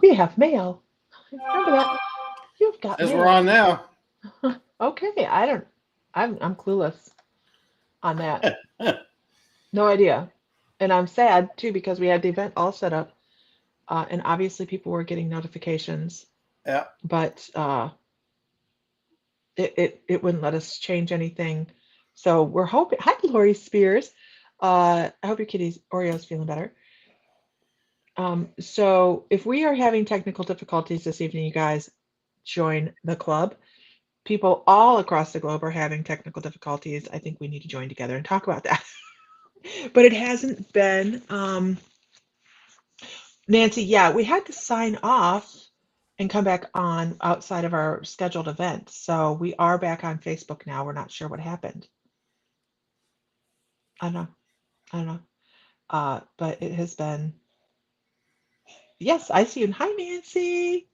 We have mail. Remember that? You've got Says we're mail. on now. Okay, I'm clueless on that. No idea. And I'm sad too because we had the event all set up, and obviously people were getting notifications, Yeah. but it wouldn't let us change anything. So we're hoping. Hi, Lori Spears. I hope your kitty's Oreo's feeling better. So if we are having technical difficulties this evening, you guys join the club. People all across the globe are having technical difficulties. I think we need to join together and talk about that. But it hasn't been, Nancy, yeah, we had to sign off and come back on outside of our scheduled event. So we are back on Facebook now. We're not sure what happened. I don't know. I don't know. But it has been, yes, I see you. Hi, Nancy.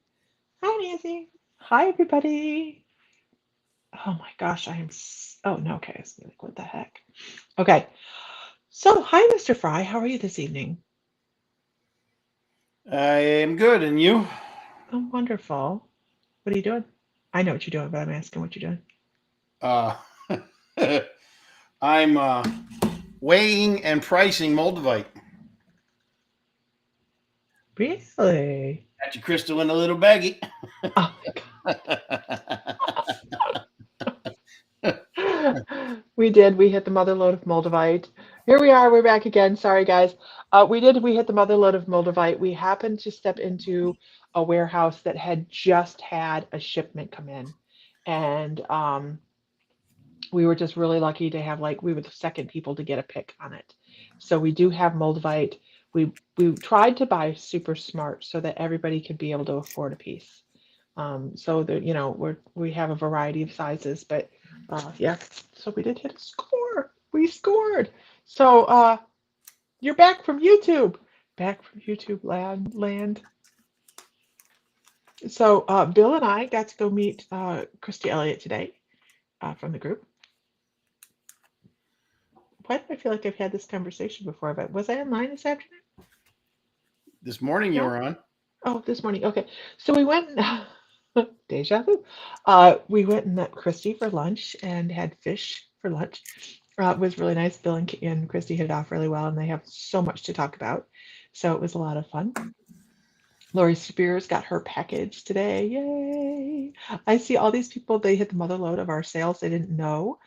Hi, Nancy. Hi, everybody. Oh my gosh, oh no, okay. I was like, what the heck? Okay. So, hi, Mr. Fry. How are you this evening? I am good, and you? I'm wonderful. What are you doing? I know what you're doing, but I'm asking what you're doing. Uh, I'm weighing and pricing Moldavite. Really? Got your crystal in a little baggie. Oh my God. We did. We hit the mother lode of Moldavite. Here we are. We're back again. Sorry, guys. We hit the mother lode of Moldavite. We happened to step into a warehouse that had just had a shipment come in. And we were just really lucky to have we were the second people to get a pick on it. So we do have Moldavite. We tried to buy super smart so that everybody could be able to afford a piece. So that we have a variety of sizes, but yeah. So we did hit a score. We scored. So you're back from YouTube. Back from YouTube land. So Bill and I got to go meet Christy Elliott today from the group. Why do I feel like I've had this conversation before? But was I online this afternoon? This morning you No? were on. Oh, this morning. Okay. So we went, deja vu. We went and met Christy for lunch and had fish for lunch. It was really nice. Bill and Christy hit it off really well, and they have so much to talk about. So it was a lot of fun. Lori Spears got her package today. Yay! I see all these people, they hit the mother load of our sales. They didn't know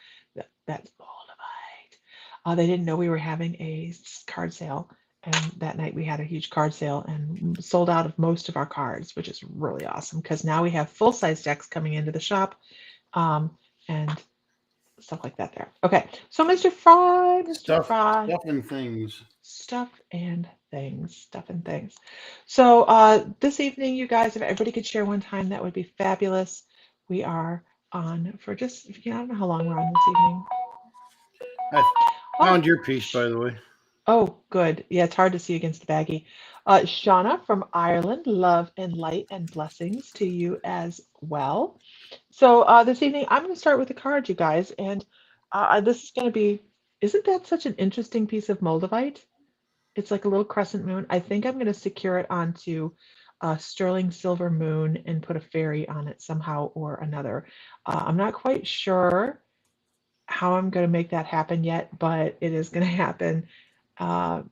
that's Moldavite. They didn't know we were having a card sale. And that night we had a huge card sale and sold out of most of our cards, which is really awesome because now we have full size decks coming into the shop, and stuff like that there. Okay, so Mr. Fry, Stuff and things. stuff and things. So this evening, you guys, if everybody could share one time, that would be fabulous. We are on for just, I don't know how long we're on this evening. I Oh, found your piece, by the way. oh, good. Yeah, it's hard to see against the baggie. Shauna from Ireland, love and light and blessings to you as well. So this evening, I'm going to start with the cards, you guys, and this is going to be, isn't that such an interesting piece of Moldavite? It's like a little crescent moon. I think I'm going to secure it onto a sterling silver moon and put a fairy on it somehow or another. I'm not quite sure how I'm going to make that happen yet, but it is going to happen. Uh,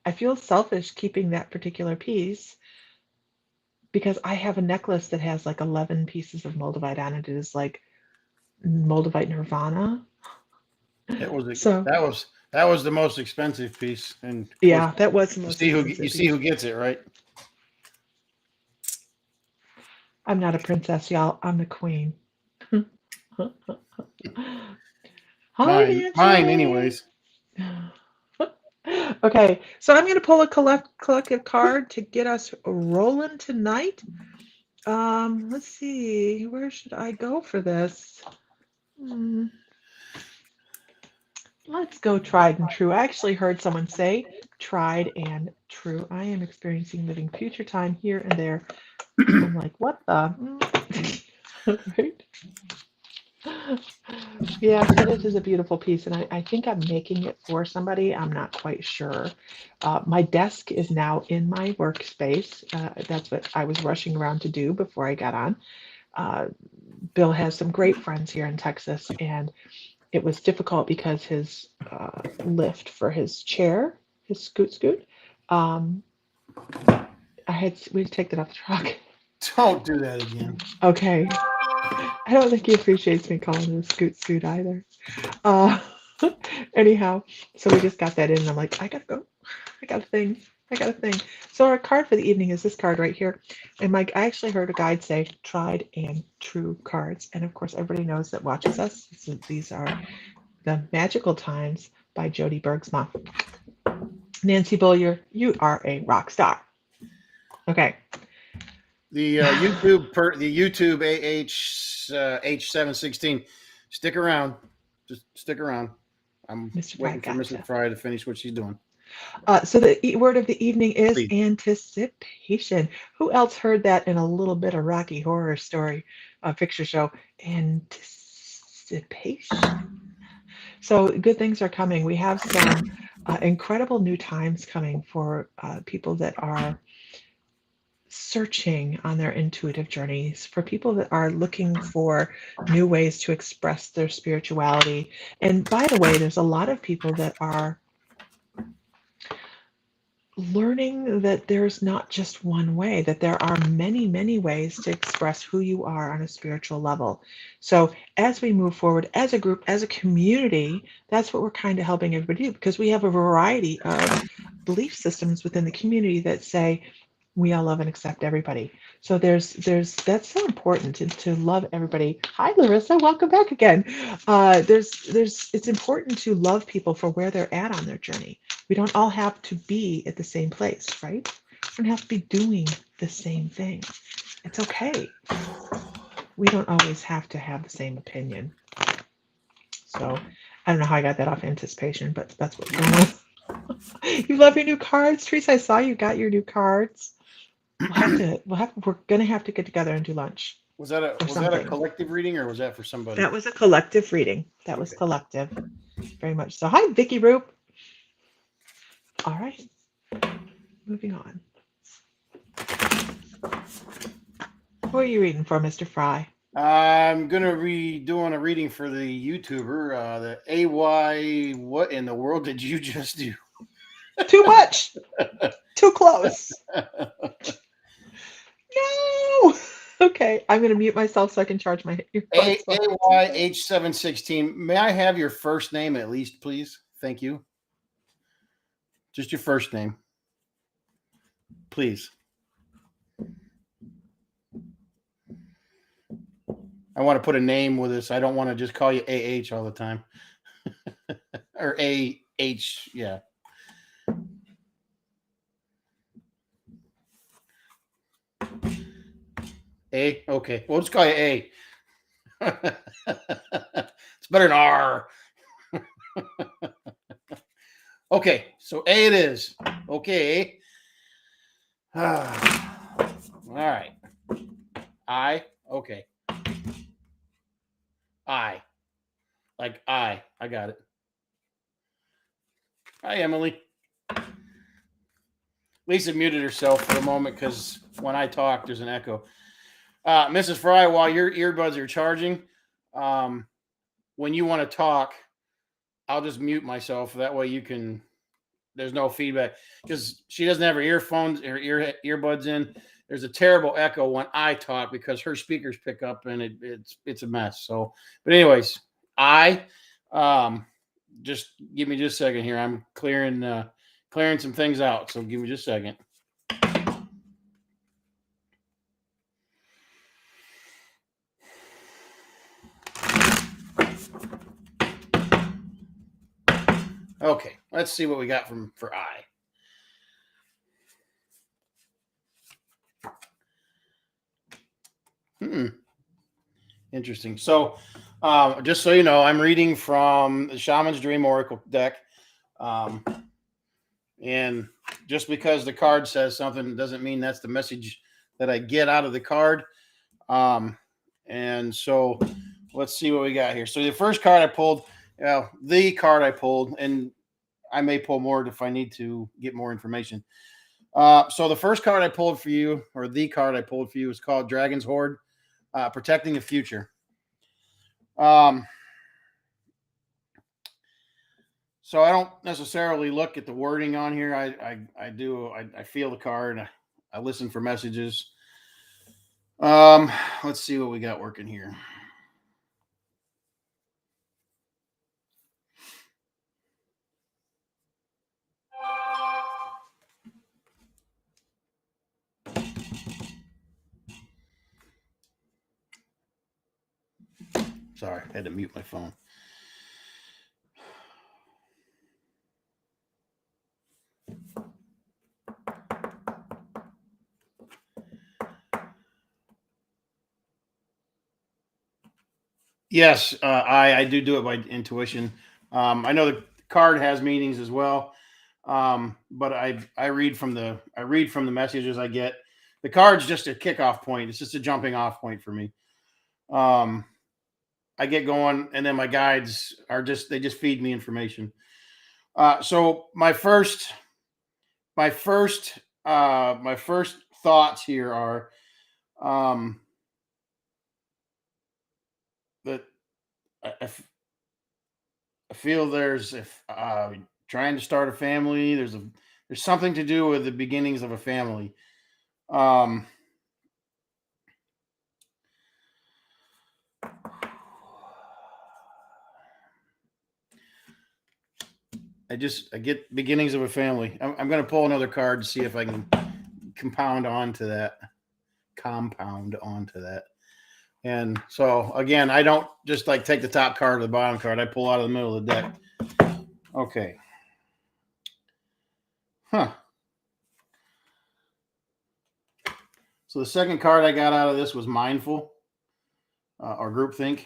I feel selfish keeping that particular piece because I have a necklace that has like 11 pieces of Moldavite on it. It is like Moldavite Nirvana. It was So, that was the most expensive piece, and of course yeah, that was the most you expensive see who piece. gets it, right? I'm not a princess, y'all. I'm the queen. Hi, Mine, Nancy. anyways. Okay, so I'm going to pull a collective card to get us rolling tonight. Let's see, where should I go for this? Hmm, let's go tried and true. I actually heard someone say tried and true. I am experiencing living future time here and there. I'm like, what the? Right? Yes, and it is a beautiful piece, and I think I'm making it for somebody. I'm not quite sure. My desk is now in my workspace. That's what I was rushing around to do before I got on. Uh, Bill has some great friends here in Texas, and it was difficult because his lift for his chair, his scoot, um, we had to take that off the truck. Don't do that again. Okay, I don't think he appreciates me calling it a scoot either. Uh, anyhow, so we just got that in, and I'm like, I gotta go. I got a thing. I got a thing. So our card for the evening is this card right here. And Mike, I actually heard a guide say tried and true cards. And of course, everybody knows that watches us. These are The Magical Times by Jody Bergsma. Nancy Bullier, you are a rock star. Okay. The YouTube H716. Stick around. Just stick around. I'm Mr. Fry, waiting for Mrs. gotcha. Fry to finish what she's doing. So the word of the evening is Please. anticipation. Who else heard that in a little bit of Rocky Horror Story picture show? Anticipation. So good things are coming. We have some incredible new times coming for people that are searching on their intuitive journeys, for people that are looking for new ways to express their spirituality. And by the way, there's a lot of people that are learning that there's not just one way, that there are many, many ways to express who you are on a spiritual level. So, as we move forward as a group, as a community, that's what we're kind of helping everybody do because we have a variety of belief systems within the community that say, we all love and accept everybody. So there's that's so important to love everybody. Hi Larissa, welcome back again. There's it's important to love people for where they're at on their journey. We don't all have to be at the same place, right? We don't have to be doing the same thing. It's okay. We don't always have to have the same opinion. So I don't know how I got that off anticipation, but that's what's going on. You love your new cards, Teresa. I saw you got your new cards. We're gonna have to get together and do lunch or Was that a something. collective reading or was that for somebody? That was a collective reading. That was Okay. collective. Very much so. Hi, Vicky Roop. All right, moving on. Who are you reading for, Mr. Fry? I'm gonna be doing a reading for the YouTuber, the AY. What in the world did you just do? Too much. Too close. No. Okay, I'm gonna mute myself so I can charge my earbuds. AYH716. May I have your first name at least, please? Thank you. Just your first name, please. I want to put a name with this. I don't want to just call you AH all the time. Or AH, yeah. A? Okay. We'll just call you A. It's better than R. Okay, so A it is. Okay. All right. I. Okay. I. Like I. I got it. Hi, Emily. Lisa muted herself for a moment because when I talk, there's an echo. Mrs. Fry, while your earbuds are charging, when you want to talk, I'll just mute myself. That way you can. There's no feedback because she doesn't have her earphones or earbuds in. There's a terrible echo when I talk because her speakers pick up and it's a mess. So, but anyways, I just give me just a second here. I'm clearing some things out. So give me just a second. Okay, let's see what we got for I. Interesting. So, just so you know, I'm reading from the Shaman's Dream Oracle deck. And just because the card says something doesn't mean that's the message that I get out of the card. And so let's see what we got here. So the first card I pulled, the card I pulled, and I may pull more if I need to get more information. So the first card I pulled for you, or the card I pulled for you, is called Dragon's Horde, Protecting the Future. So I don't necessarily look at the wording on here. I feel the card. I listen for messages. Let's see what we got working here. Sorry, I had to mute my phone. Yes, I do it by intuition. I know the card has meanings as well, but I read from the messages I get. The card's just a kickoff point. It's just a jumping off point for me. I get going, and then my guides they just feed me information. So my first thoughts here are that I feel there's if trying to start a family. There's something to do with the beginnings of a family. Um, I get beginnings of a family. I'm going to pull another card to see if I can compound onto that. And so again, I don't just like take the top card or the bottom card. I pull out of the middle of the deck. Okay. Huh. So the second card I got out of this was mindful or groupthink.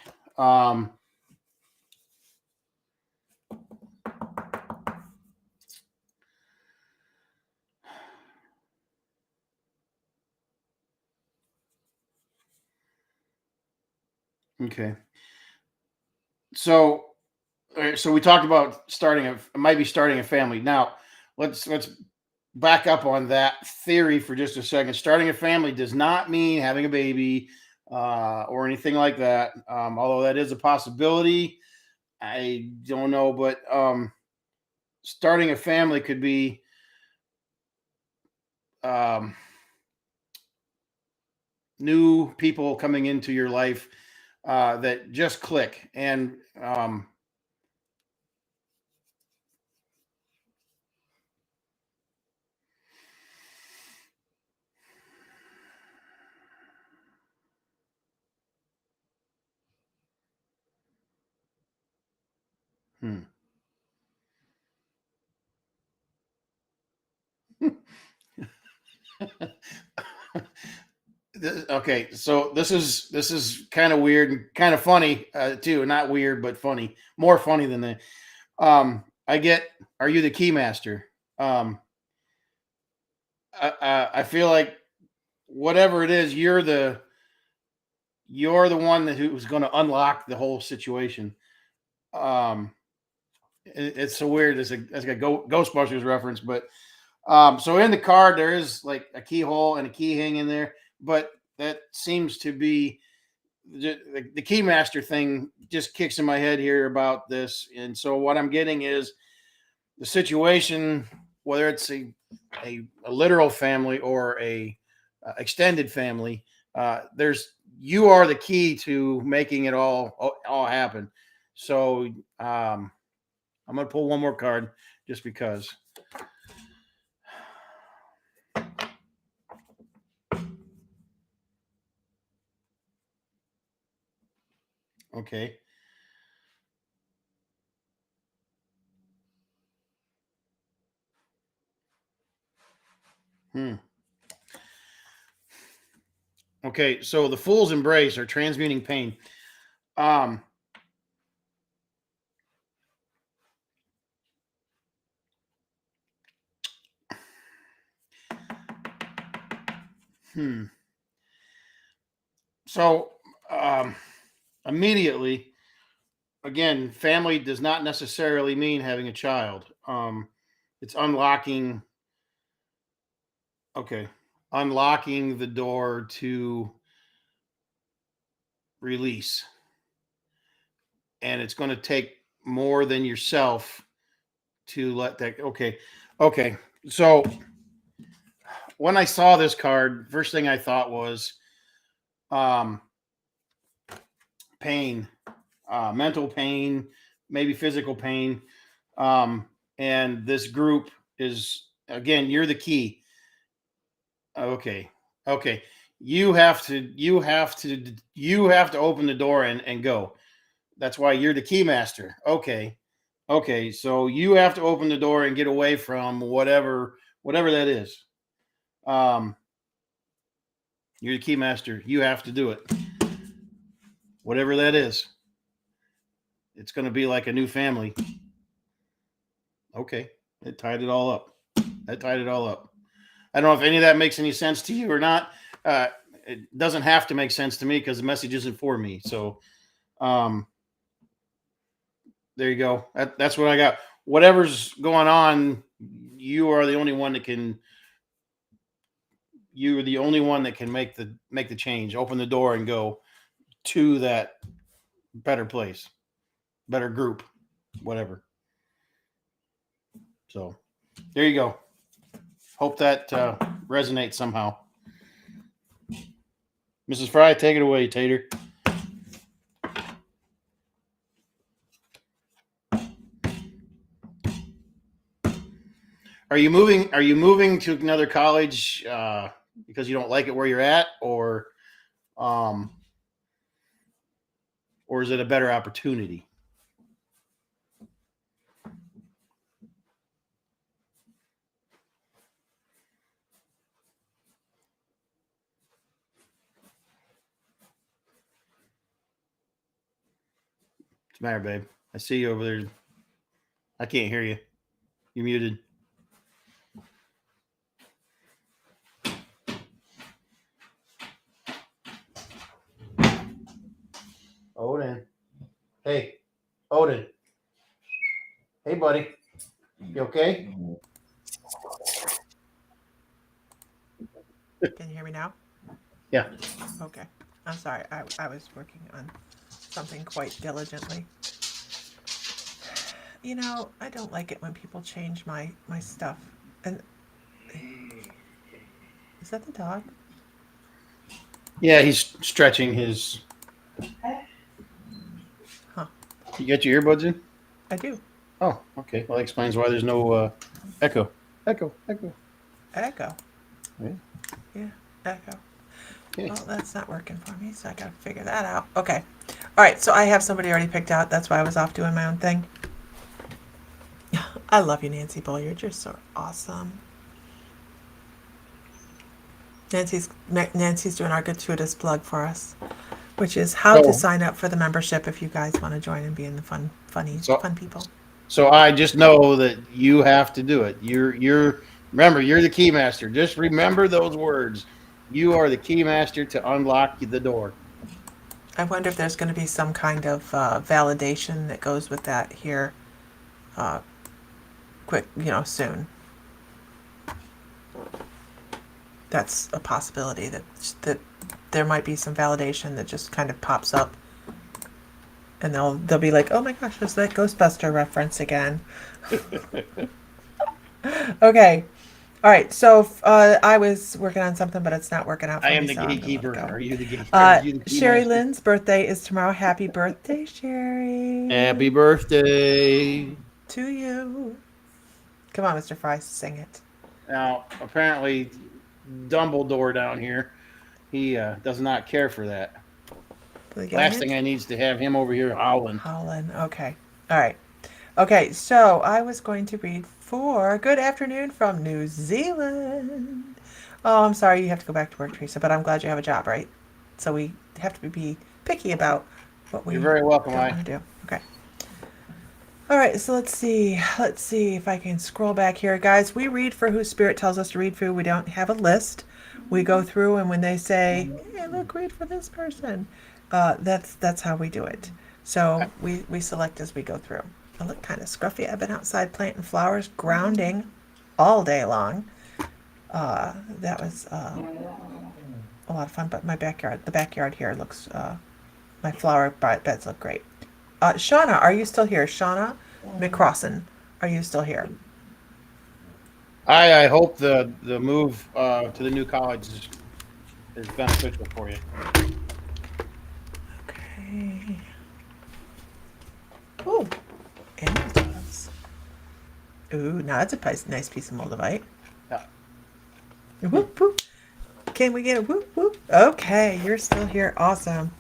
Okay. So so we talked about might be starting a family. Now, let's back up on that theory for just a second. Starting a family does not mean having a baby or anything like that. Although that is a possibility, I don't know. But starting a family could be um, new people coming into your life that just click and hmm. Okay, so this is kind of weird and kind of funny too. Not weird, but funny. More funny than that. I get. Are you the keymaster? Um, I feel like whatever it is, you're the one who's going to unlock the whole situation. Um, it's so weird. It's a Ghostbusters reference, but so in the card there is like a keyhole and a key hanging there, but that seems to be the keymaster thing just kicks in my head here about this. And so what I'm getting is the situation, whether it's a literal family or a extended family, you are the key to making it all happen. So I'm gonna pull one more card just because. Okay. Hmm. Okay, so the fool's embrace or transmuting pain. Um, hmm. So, um, immediately, again, family does not necessarily mean having a child. It's unlocking. Okay, unlocking the door to release, and it's going to take more than yourself to let that. Okay. So when I saw this card, first thing I thought was um, pain, mental pain, maybe physical pain. And this group is, again, you're the key. Okay. Okay. You have to open the door and go. That's why you're the key master. Okay. Okay. So you have to open the door and get away from whatever that is. Um, you're the key master. You have to do it. Whatever that is. It's going to be like a new family. Okay. It tied it all up. That tied it all up. I don't know if any of that makes any sense to you or not. It doesn't have to make sense to me because the message isn't for me. So there you go. That's what I got. Whatever's going on, you are the only one that can. You are the only one that can make the change. Open the door and go to that better place, better group, whatever. So there you go. Hope that resonates somehow. Mrs. Fry, take it away, Tater. Are you moving? Are you moving to another college because you don't like it where you're at, um, or is it a better opportunity? What's the matter, babe? I see you over there. I can't hear you. You're muted. Odin. Hey, Odin. Hey, buddy. You okay? Can you hear me now? Yeah. Okay. I'm sorry. I was working on something quite diligently. I don't like it when people change my stuff. And is that the dog? Yeah, he's stretching his. Huh. You got your earbuds in? I do. Oh, okay. Well, that explains why there's no echo. Echo. Echo. Yeah. Yeah, echo. Okay. Well, that's not working for me, so I gotta figure that out. Okay. All right, so I have somebody already picked out. That's why I was off doing my own thing. I love you, Nancy Bulliard. You're so awesome. Nancy's doing our gratuitous plug for us, which is how to sign up for the membership if you guys want to join and be in the fun people. So I just know that you have to do it. Remember, you're the key master. Just remember those words. You are the key master to unlock the door. I wonder if there's going to be some kind of validation that goes with that here, soon. That's a possibility that there might be some validation that just kind of pops up, and they'll be like, "Oh my gosh, there's that Ghostbuster reference again." Okay. All right, so I was working on something, but it's not working out for me. I am the so gatekeeper. Are you the gatekeeper? Sherry Lynn's birthday is tomorrow. Happy birthday, Sherry. Happy birthday to you. Come on, Mr. Fry, sing it. Now, apparently, Dumbledore down here, he does not care for that. Last thing I need is to have him over here howling. Okay. All right. Okay, so I was going to read for Good Afternoon from New Zealand. Oh, I'm sorry you have to go back to work, Teresa, but I'm glad you have a job, right? So we have to be picky about what we You're very welcome, want to do. Okay. All right, so let's see. Let's see if I can scroll back here. Guys, we read for who Spirit tells us to read for. We don't have a list. We go through, and when they say, hey, look, read for this person, That's how we do it. So we select as we go through. I look kind of scruffy. I've been outside planting flowers, grounding all day long. That was a lot of fun. But the backyard here looks, my flower beds look great. Shauna, are you still here? Shauna McCrossan, are you still here? I hope the move to the new college is beneficial for you. Okay. Oh, Amazons. Ooh, now that's a nice piece of moldavite. Yeah. Whoop, whoop. Can we get a whoop, whoop? Okay, you're still here. Awesome.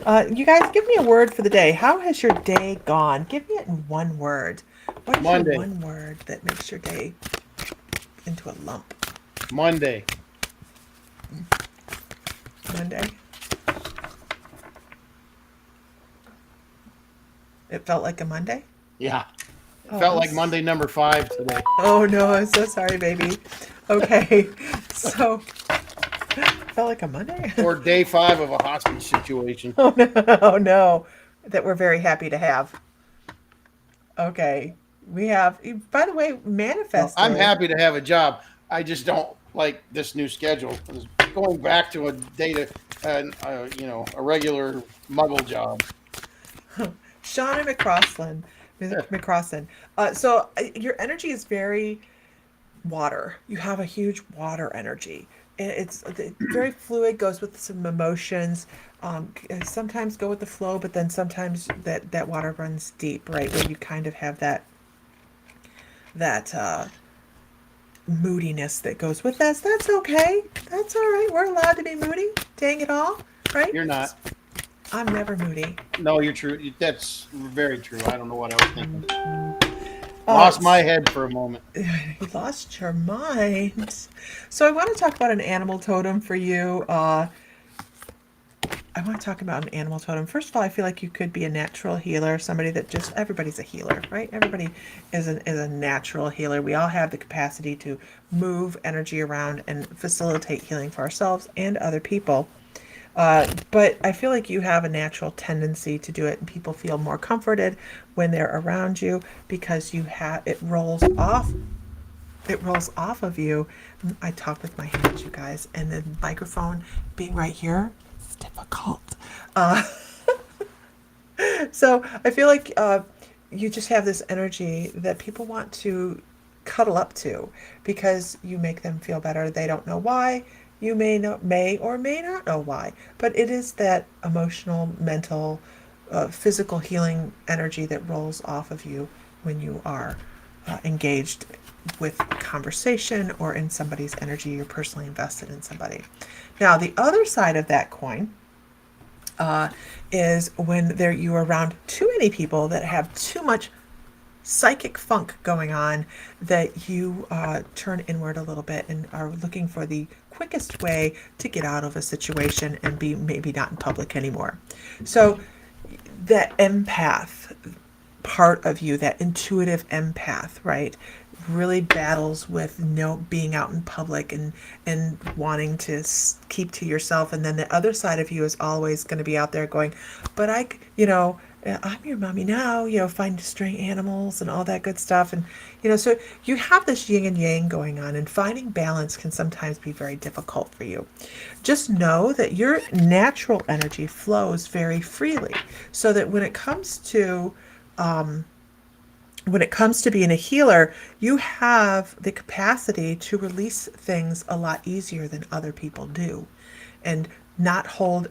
You guys, give me a word for the day. How has your day gone? Give me it in one word. What is your Monday. one word that makes your day into a lump? Monday. Monday. It felt like a Monday? Yeah. Oh, Felt like Monday number 5 today. Oh no, I'm so sorry, baby. Okay, so felt like a Monday. Or day 5 of a hostage situation. Oh no, oh no, that we're very happy to have. Okay, we have. By the way, No, I'm manifested. happy to have a job. I just don't like this new schedule. Going back to a data, a regular muggle job. Shauna McCrossan. Your energy is very water. You have a huge water energy. It's very fluid, goes with some emotions. Sometimes go with the flow, but then sometimes that water runs deep, right? Where you kind of have that moodiness that goes with us. That's okay. That's all right. We're allowed to be moody. Dang it all, right? You're not. I'm never moody. No, you're true. That's very true. I don't know what I was thinking. Uh, Lost my head for a moment. you lost your mind. So I want to talk about an animal totem for you. I want to talk about an animal totem. First of all, I feel like you could be a natural healer, somebody that just everybody's a healer, right? Everybody is a natural healer. We all have the capacity to move energy around and facilitate healing for ourselves and other people. But I feel like you have a natural tendency to do it, and people feel more comforted when they're around you because you have it rolls off. It rolls off of you. I talk with my hands, you guys, and the microphone being right here, it's difficult. Uh, so I feel like you just have this energy that people want to cuddle up to because you make them feel better. They don't know why. You may or may not know why, but it is that emotional, mental, physical healing energy that rolls off of you when you are engaged with conversation or in somebody's energy. You're personally invested in somebody. Now, the other side of that coin uh, is when you are around too many people that have too much psychic funk going on, that you turn inward a little bit and are looking for the quickest way to get out of a situation and be maybe not in public anymore. So that empath part of you, that intuitive empath, right, really battles with no being out in public and wanting to keep to yourself. And then the other side of you is always going to be out there going, but I'm your mommy now, find stray animals and all that good stuff. And, so you have this yin and yang going on, and finding balance can sometimes be very difficult for you. Just know that your natural energy flows very freely, so that when it comes to being a healer, you have the capacity to release things a lot easier than other people do, and not hold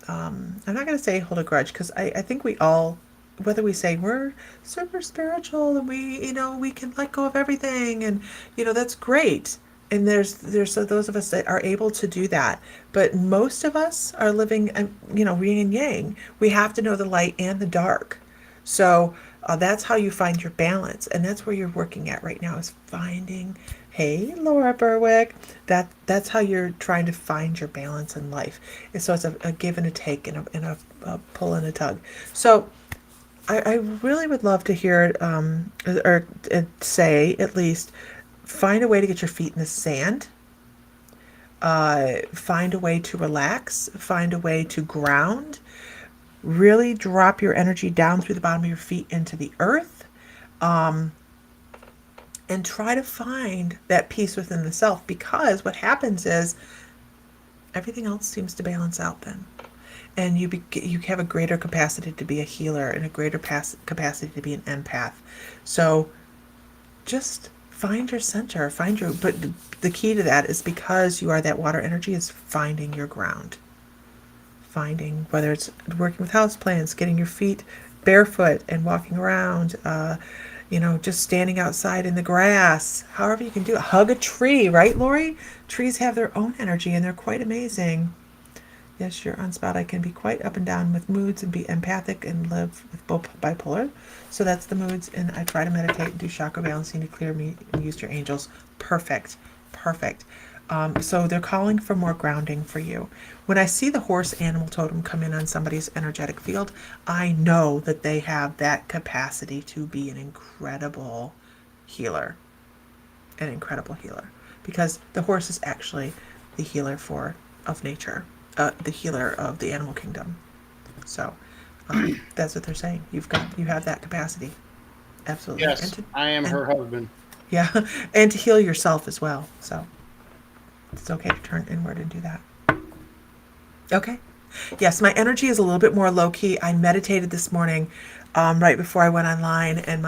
I'm not going to say hold a grudge, because I think we all, whether we say we're super spiritual and we can let go of everything, and, that's great. And there's those of us that are able to do that. But most of us are living, yin and yang. We have to know the light and the dark. So that's how you find your balance, and that's where you're working at right now, is finding. Hey, Laura Berwick. That's how you're trying to find your balance in life. And so it's a give and a take, and a pull and a tug. So I really would love to hear it, or say at least, find a way to get your feet in the sand. Find a way to relax, find a way to ground, really drop your energy down through the bottom of your feet into the earth, and try to find that peace within the self, because what happens is everything else seems to balance out then. And you have a greater capacity to be a healer and a greater capacity to be an empath. So just find your center, find your, but the key to that is, because you are that water energy, is finding your ground. Finding, whether it's working with houseplants, getting your feet barefoot and walking around, just standing outside in the grass, however you can do it. Hug a tree, right, Lori? Trees have their own energy and they're quite amazing. Yes, you're on spot. I can be quite up and down with moods and be empathic and live with both bipolar. So that's the moods. And I try to meditate and do chakra balancing to clear me and use your angels. Perfect. Perfect. So they're calling for more grounding for you. When I see the horse animal totem come in on somebody's energetic field, I know that they have that capacity to be an incredible healer. An incredible healer. Because the horse is actually the healer of nature. The healer of the animal kingdom. So that's what they're saying. You have that capacity, absolutely. Yes, I am her husband. Yeah, and to heal yourself as well. So it's okay to turn inward and do that. Okay. Yes, my energy is a little bit more low key. I meditated this morning, right before I went online, and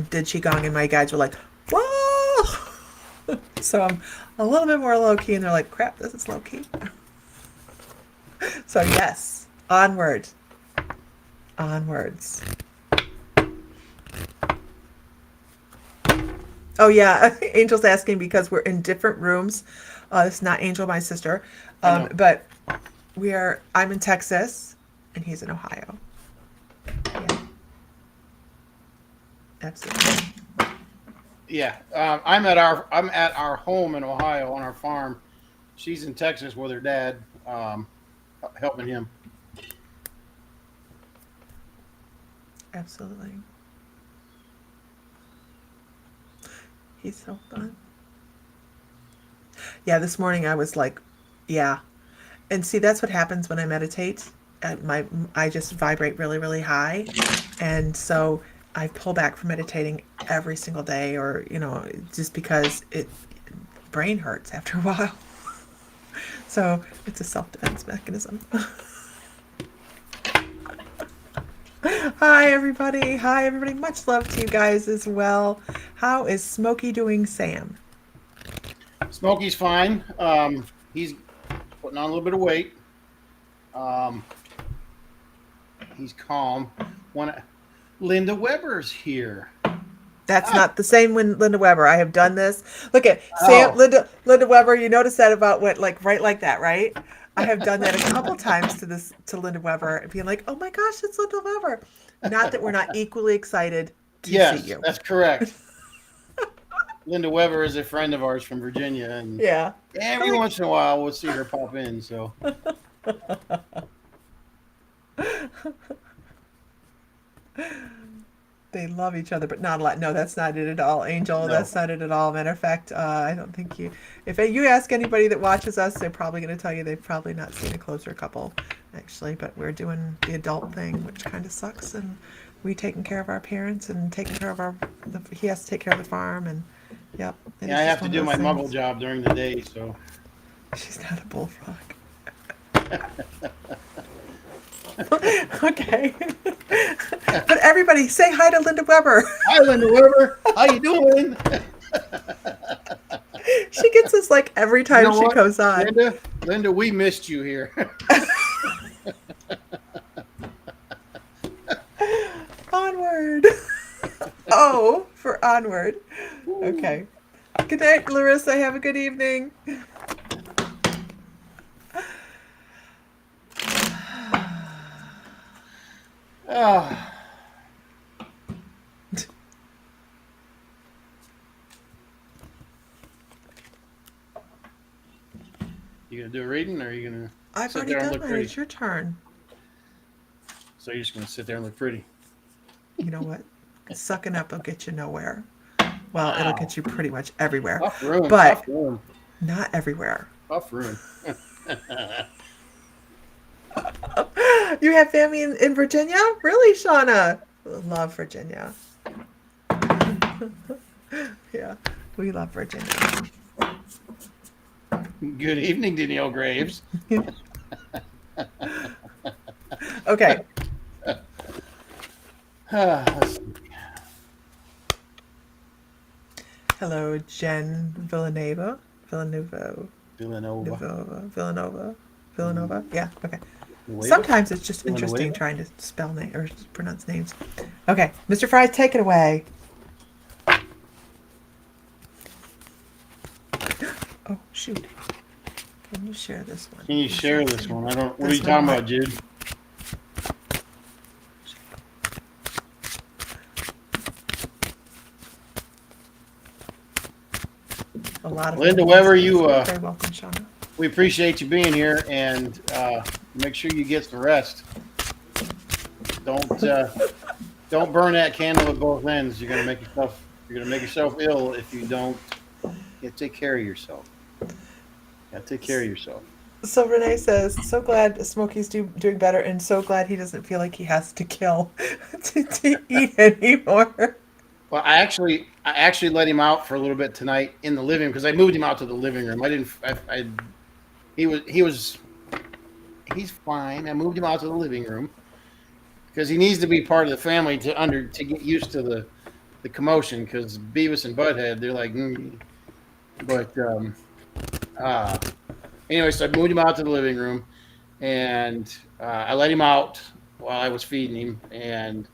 did qigong, and my guides were like, "Whoa!" So I'm a little bit more low key, and they're like, "Crap, this is low key." So yes, onward. Onwards. Oh yeah, Angel's asking because we're in different rooms. It's not Angel, my sister, but I'm in Texas, and he's in Ohio. Yeah, absolutely. Yeah, I'm at our home in Ohio on our farm. She's in Texas with her dad, helping him. Absolutely. He's so fun. Yeah, this morning I was like, yeah. And see, that's what happens when I meditate. I just vibrate really, really high. And so I pull back from meditating every single day, or, just because brain hurts after a while. So it's a self-defense mechanism. Hi, everybody. Hi, everybody. Much love to you guys as well. How is Smokey doing, Sam? Smokey's fine. He's putting on a little bit of weight. He's calm. Linda Weber's here. That's not the same when Linda Weber. I have done this. Look at Sam, Linda Weber. You notice that about what, like, right like that, right? I have done that a couple times to Linda Weber, being like, "Oh my gosh, it's Linda Weber." Not that we're not equally excited to see you. That's correct. Linda Weber is a friend of ours from Virginia, and yeah, every once in a while we'll see her pop in. So. They love each other, but not a lot. No, that's not it at all, Angel. No. That's not it at all. Matter of fact, I don't think if you ask anybody that watches us, they're probably going to tell you they've probably not seen a closer couple, actually. But we're doing the adult thing, which kind of sucks. And we taking care of our parents and taking care of he has to take care of the farm. And yep. Yeah, I have to do my muggle job during the day, so. She's not a bullfrog. Okay. But everybody say hi to Linda Weber. Hi, Linda Weber. How you doing? She gets us like every time she goes on. Linda, we missed you here. Onward. Oh, for onward. Okay. Good night, Larissa. Have a good evening. Oh. You gonna do a reading, or are you gonna? I've already done mine. It's your turn. So you're just gonna sit there and look pretty. You know what? Sucking up will get you nowhere. Well, it'll get you pretty much everywhere, but not everywhere. Tough room. You have family in Virginia? Really, Shauna? Love Virginia. Yeah, we love Virginia. Good evening, Danielle Graves. Okay. Let's see. Hello, Jen Villanova. Villanova. Villanova. Villanova. Yeah. Okay. Nueva? Sometimes it's just interesting Villanueva? trying to spell or pronounce names. Okay, Mr. Fry, take it away. Oh shoot! Can you share this one? Can you share this one? I don't. What are This you talking one about, Jude? A lot of Linda families Weber, in you. Facebook. Very welcome, Shauna. We appreciate you being here, and make sure you get the rest. Don't burn that candle at both ends. You're gonna make yourself ill if you don't. You have to take care of yourself. You have to take care of yourself. So Renee says, so glad Smokey's doing better, and so glad he doesn't feel like he has to kill to eat anymore. Well, I actually let him out for a little bit tonight in the living room because I moved him out to the living room. I didn't. He's fine. I moved him out to the living room because he needs to be part of the family to get used to the commotion. Because Beavis and Butthead, they're like, but anyway, so I moved him out to the living room, and I let him out while I was feeding him, and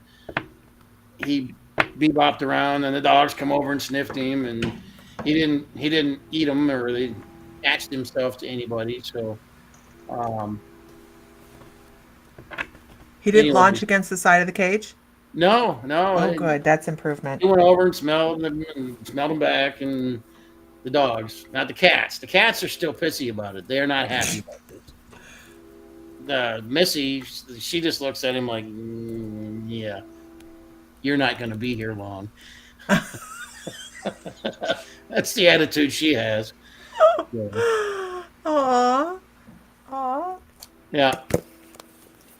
he bebopped around, and the dogs come over and sniffed him, and he didn't eat them or they attached himself to anybody. So He didn't anyway, launch against the side of the cage? no. Oh, good. That's improvement. He went over and smelled them back, and the dogs, not the cats. The cats are still pissy about it. They're not happy about this. Missy, she just looks at him like, yeah, you're not going to be here long. That's the attitude she has. Yeah. Aww. Aww. Yeah.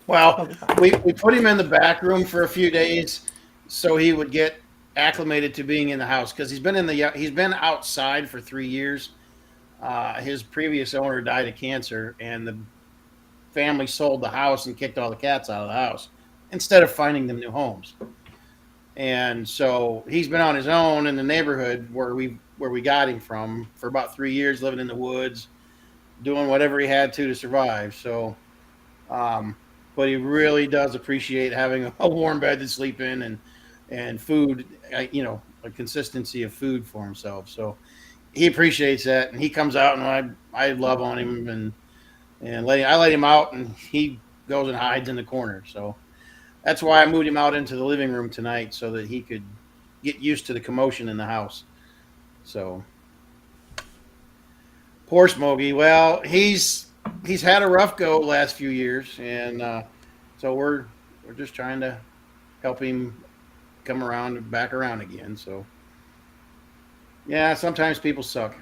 Well, we put him in the back room for a few days so he would get acclimated to being in the house because he's been outside for 3 years. His previous owner died of cancer, and the family sold the house and kicked all the cats out of the house instead of finding them new homes. And so he's been on his own in the neighborhood where we got him from for about 3 years, living in the woods, doing whatever he had to survive. So, but he really does appreciate having a warm bed to sleep in and food, a consistency of food for himself. So he appreciates that, and he comes out, and I love on him and I let him out, and he goes and hides in the corner. So that's why I moved him out into the living room tonight so that he could get used to the commotion in the house. So poor Smokey. Well, he's had a rough go the last few years, and so we're just trying to help him come back around again. So yeah, sometimes people suck.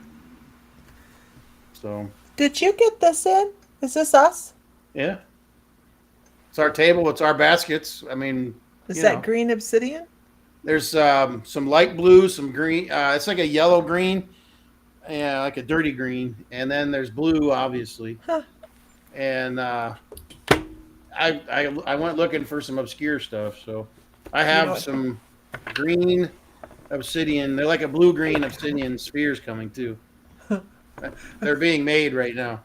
So Did you get this in? Is this us? yeah, it's our table. It's our baskets. I mean, Is that green obsidian? there's some light blue, some green. It's like a yellow green, yeah, like a dirty green, and then there's blue, obviously. Huh. And I went looking for some obscure stuff, so I have some green obsidian. They're like a blue green obsidian spheres coming too. They're being made right now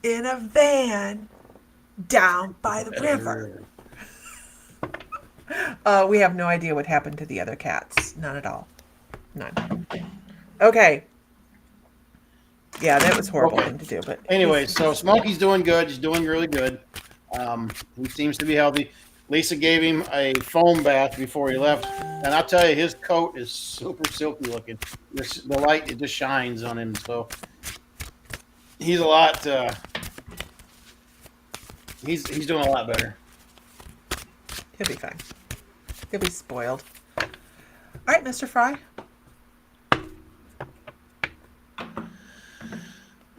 in a van down by the river. We have no idea what happened to the other cats. None at all. None. Okay. Yeah, that was a horrible thing to do. But anyway, so Smokey's doing good. He's doing really good. He seems to be healthy. Lisa gave him a foam bath before he left, and I'll tell you, his coat is super silky looking. The light, it just shines on him, so he's a lot. He's doing a lot better. He'll be fine. He'll be spoiled. All right, Mr. Fry.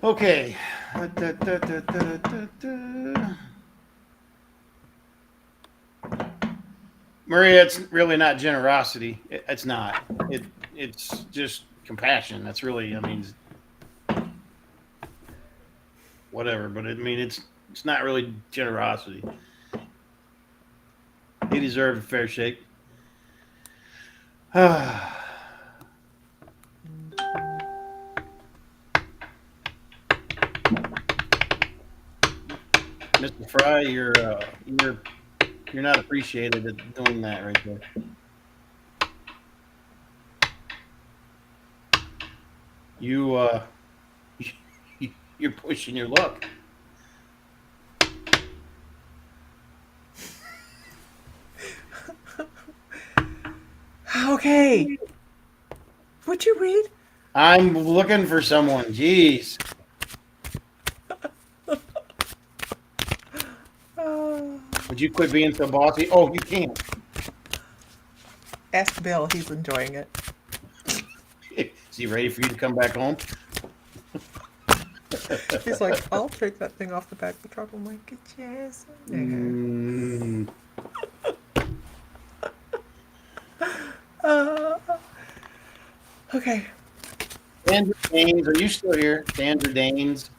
Okay. Da, da, da, da, da, da, da. Maria, it's really not generosity. It's not. It's just compassion. That's really, I mean, whatever. But I mean, it's not really generosity. He deserved a fair shake. Mr. Fry, you're not appreciated at doing that right there. You you're pushing your luck. Okay. Would you read? I'm looking for someone. Jeez. Uh, Would you quit being so bossy? Oh, you can't. Ask Bill. He's enjoying it. Is he ready for you to come back home? He's like, I'll take that thing off the back of the truck. I'm like, get your ass in Mm, there. Okay. Sandra Danes, are you still here? Sandra Danes,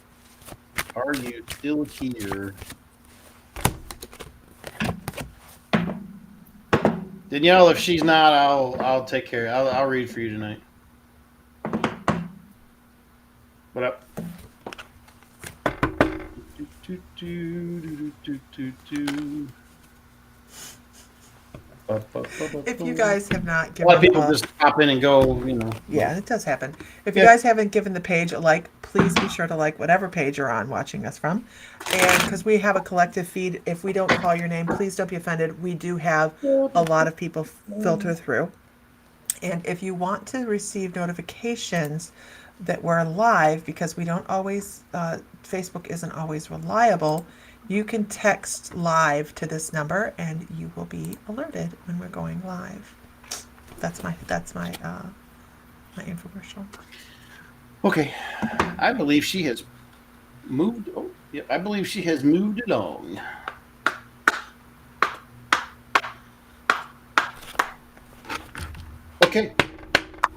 are you still here? Danielle, if she's not, I'll take care. I'll read for you tonight. What up? If you guys have not A lot of given people just pop in and go, you know. yeah, it does happen. If you Yeah. guys haven't given the page a like, please be sure to like whatever page you're on watching us from. And because we have a collective feed, if we don't call your name, please don't be offended. We do have a lot of people filter through. And if you want to receive notifications that we're live, because we don't always, Facebook isn't always reliable, you can text live to this number and you will be alerted when we're going live. That's my infomercial. Okay. I believe she has moved. Oh, yeah. I believe she has moved along. Okay.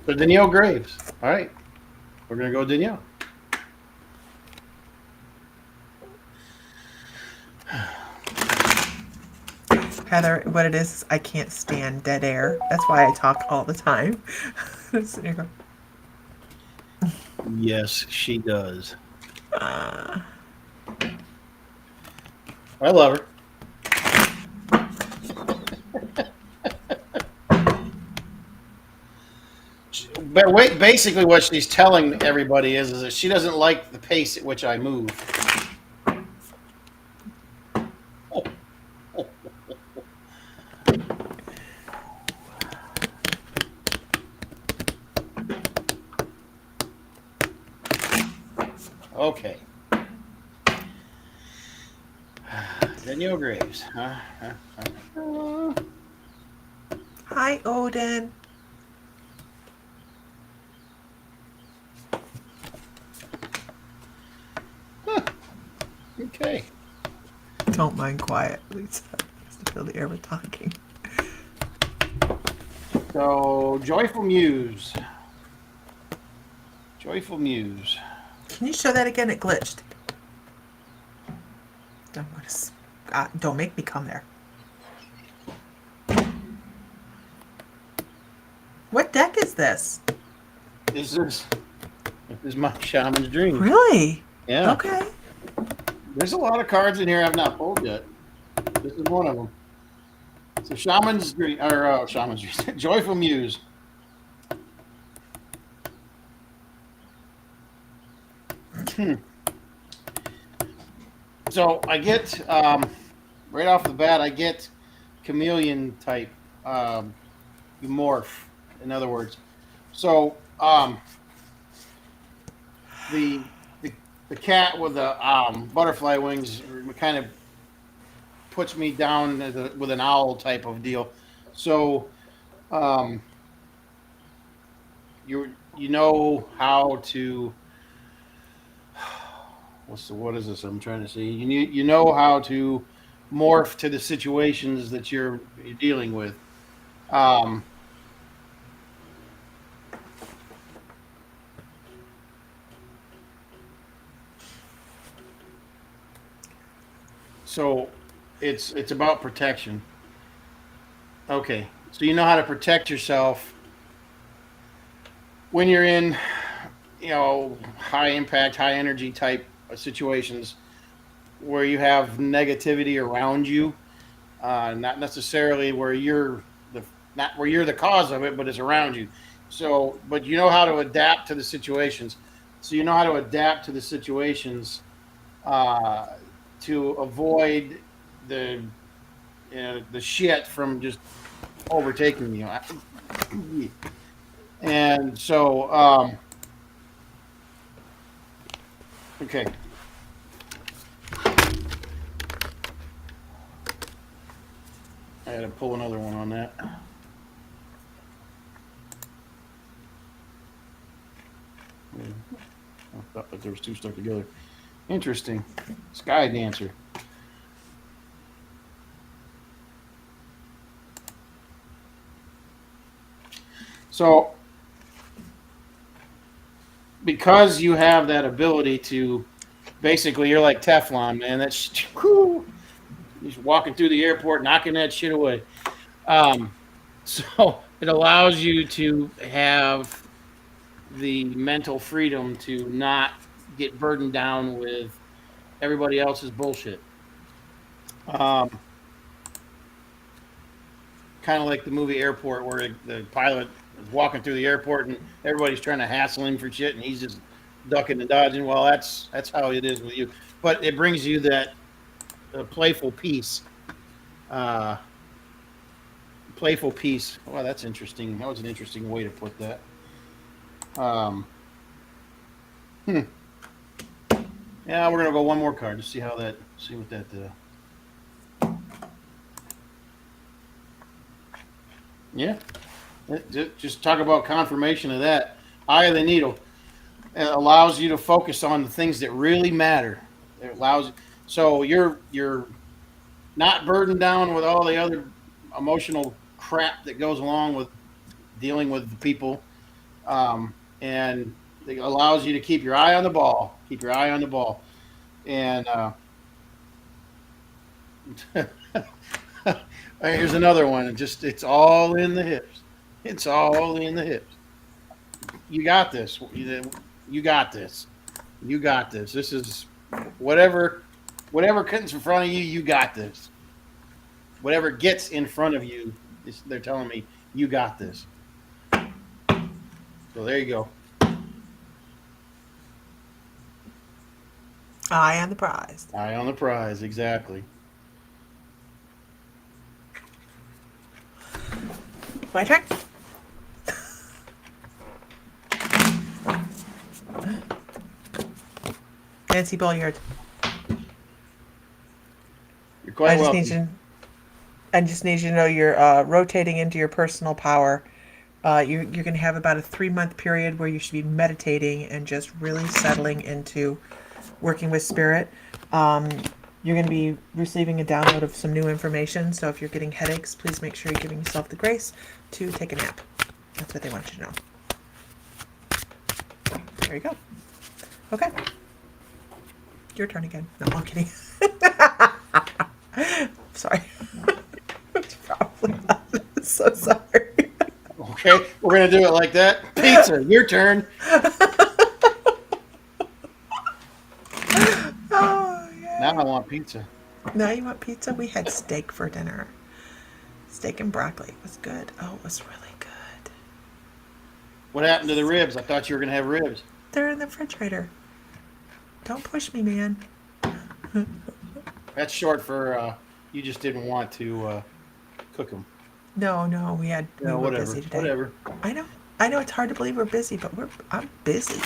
So Danielle Graves. All right. We're gonna go Danielle. Heather, what it is I can't stand dead air. That's why I talk all the time. Sitting here Yes, she does. going, I love her. But wait, basically, what she's telling everybody is that she doesn't like the pace at which I move. Okay. Danielle Graves. Hi, Odin. Okay. Don't mind quiet, Lisa. Just to fill the air with talking. So, Joyful Muse. Joyful Muse. Can you show that again? It glitched. Don't make me come there. What deck is this? This is my shaman's dream. Really? Yeah. Okay. There's a lot of cards in here I've not pulled yet. This is one of them. So Shaman's Dream, or Shaman's Dream, Joyful Muse. So I get, right off the bat, I get chameleon type, morph, in other words. So the, the the cat with the butterfly wings kind of puts me down with an owl type of deal. So um, you know how to what is this? I'm trying to see. You know how to morph to the situations that you're dealing with. Um, so it's about protection. Okay, so you know how to protect yourself when you're in, high impact, high energy type situations where you have negativity around you, not necessarily where you're the not where you're the cause of it, but it's around you. So, but you know how to adapt to the situations. So you know how to adapt to the situations uh, to avoid the the shit from just overtaking you. And so, okay, I had to pull another one on that. I thought that there was two stuck together. Interesting. Sky Dancer. So, because you have that ability to, basically, you're like Teflon, man. That's whew, just walking through the airport, knocking that shit away. Um, so it allows you to have the mental freedom to not get burdened down with everybody else's bullshit. Um, kind of like the movie Airport, where the pilot is walking through the airport and everybody's trying to hassle him for shit, and he's just ducking and dodging. Well, that's how it is with you, but it brings you that playful peace. Uh, playful peace. Well, that's interesting. That was an interesting way to put that. Um, hmm. Yeah, we're gonna go one more card to see how that. See what that. Yeah. Just talk about confirmation of that. Eye of the needle. It allows you to focus on the things that really matter. It allows so you're not burdened down with all the other emotional crap that goes along with dealing with the people, and it allows you to keep your eye on the ball. Keep your eye on the ball, and here's another one. It's all in the hips. It's all in the hips. You got this. You got this. You got this. This is whatever comes in front of you. You got this. Whatever gets in front of you, they're telling me you got this. So there you go. Eye on the prize. Eye on the prize. Exactly. My turn. Nancy Bulliard. You're quite welcome. I just need you to know you're rotating into your personal power. You're going to have about a 3-month period where you should be meditating and just really settling into working with spirit. You're going to be receiving a download of some new information. So if you're getting headaches, please make sure you're giving yourself the grace to take a nap. That's what they want you to know. There you go. Okay. Your turn again. No, I'm kidding. Sorry. It's probably not. So sorry. Okay, we're gonna do it like that. Pizza, your turn. Oh, yeah. Now I want pizza. Now you want pizza? We had steak for dinner. Steak and broccoli. It was good. Oh, it was really good. What happened to the ribs? I thought you were gonna have ribs. They're in the refrigerator. Don't push me, man. That's short for you just didn't want to cook them. No, we were Whatever. busy today. Whatever. I know it's hard to believe we're busy, but I'm busy.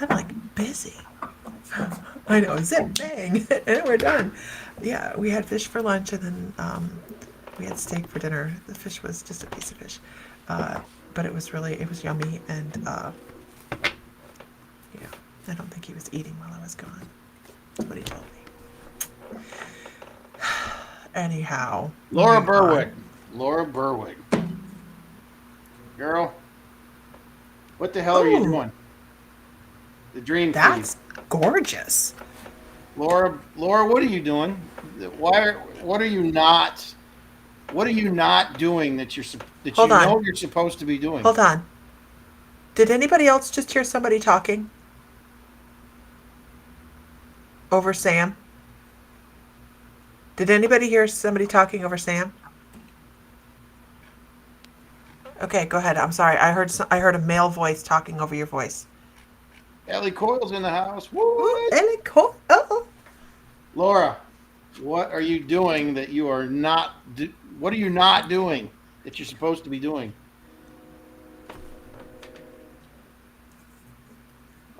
I'm like busy. I know, zip bang, and we're done. Yeah, we had fish for lunch, and then we had steak for dinner. The fish was just a piece of fish, but it was yummy, and yeah, I don't think he was eating while I was gone. That's what he told me. Anyhow. Laura moving on. Berwick. Laura Berwick. Girl, what the hell are you Ooh. doing? The Dream That's Thief. gorgeous. Laura, what are you doing? What are you not doing that Hold on. know you're supposed to be doing? Hold on. Did anybody else just hear somebody talking? Over Sam? Did anybody hear somebody talking over Sam? Okay, go ahead. I'm sorry. I heard a male voice talking over your voice. Ellie Coyle's in the house. Ooh, What? Ellie Cole. Oh. Laura, what are you doing that you are not? What are you not doing that you're supposed to be doing?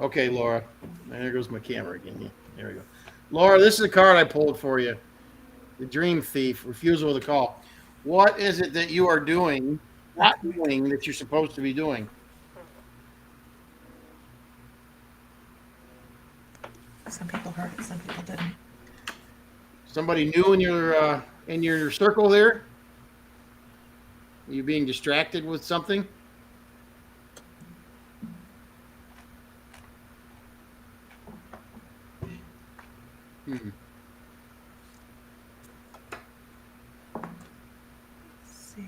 Okay, Laura. There goes my camera again. There we go. Laura, this is a card I pulled for you. The Dream Thief, refusal of the call. What is it that you are doing, not doing, that you're supposed to be doing? Some people heard it, some people didn't. Somebody new in your circle there? Are you being distracted with something? Let's see.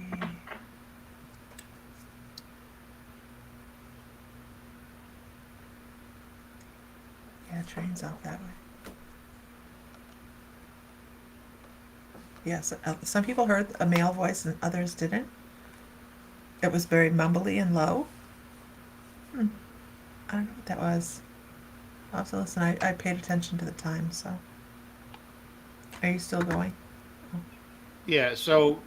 Yeah, train's off that way. Yes, some people heard a male voice and others didn't. It was very mumbly and low. I don't know what that was. I'll have to listen. I paid attention to the time, so. Are you still going? Yeah, so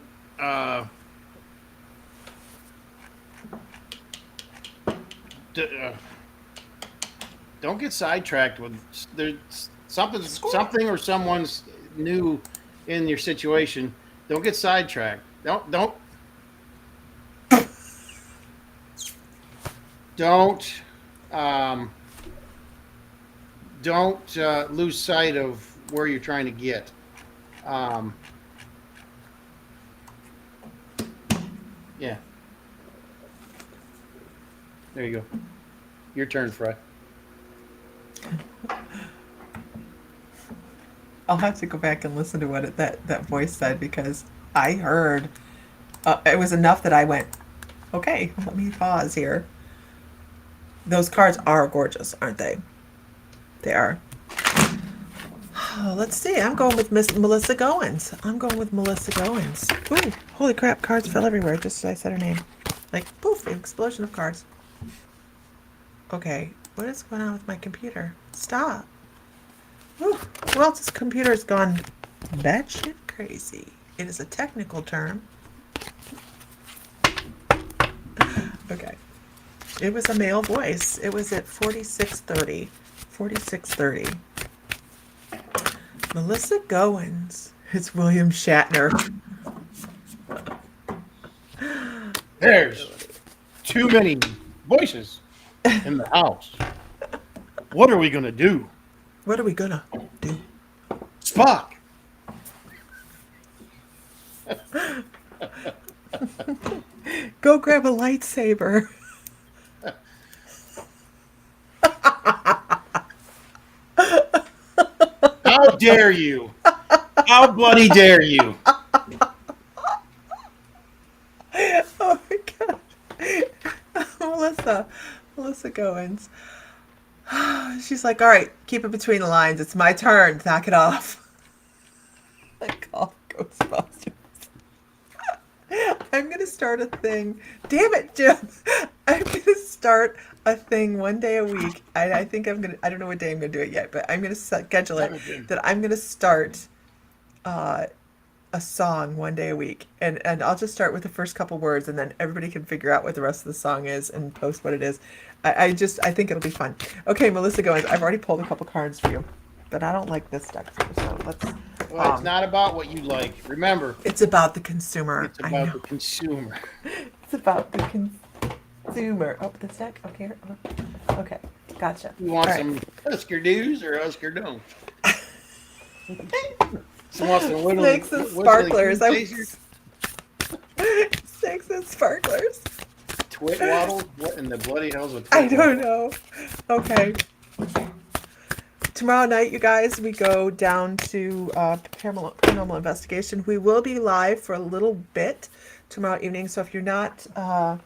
don't get sidetracked with there's something or someone's new in your situation. Don't get sidetracked. Don't lose sight of where you're trying to get. Yeah. There you go. Your turn, Fred. I'll have to go back and listen to what that voice said because I heard it was enough that I went, okay, let me pause here. Those cards are gorgeous, aren't they? They are. Oh, let's see. I'm going with Miss Melissa Goins. Ooh, holy crap, cards fell everywhere just as I said her name. Like, poof, an explosion of cards. Okay, what is going on with my computer? Stop. Ooh, well, this computer has gone batshit crazy. It is a technical term. Okay. It was a male voice. It was at 4630. 4630. Melissa Goins. It's William Shatner. There's too many voices in the house. What are we gonna do? What are we gonna do? Spock. Go grab a lightsaber. How dare you? How bloody dare you? Oh my god. Melissa Goins. She's like, all right, keep it between the lines. It's my turn. Knock it off. Like all Ghostbusters. I'm going to start a thing. Damn it, Jim. I'm going to start a thing one day a week. I think I'm going to, I don't know what day I'm going to do it yet, but I'm going to schedule it that I'm going to start a song one day a week. And I'll just start with the first couple words and then everybody can figure out what the rest of the song is and post what it is. I think it'll be fun. Okay, Melissa Goins, I've already pulled a couple cards for you, but I don't like this deck, so let's... Well, it's not about what you like. Remember, it's about the consumer. it's about the consumer. It's about the consumer. Oh, this deck? Okay. Okay, gotcha. You want All some right. Husker do's or Husker don't? She wants to whittle. Snakes and sparklers. Snakes and sparklers. Twit waddle? What in the bloody hell's a twit I don't waddle? know. Okay. Tomorrow night, you guys, we go down to paranormal investigation. We will be live for a little bit tomorrow evening. So if you're not a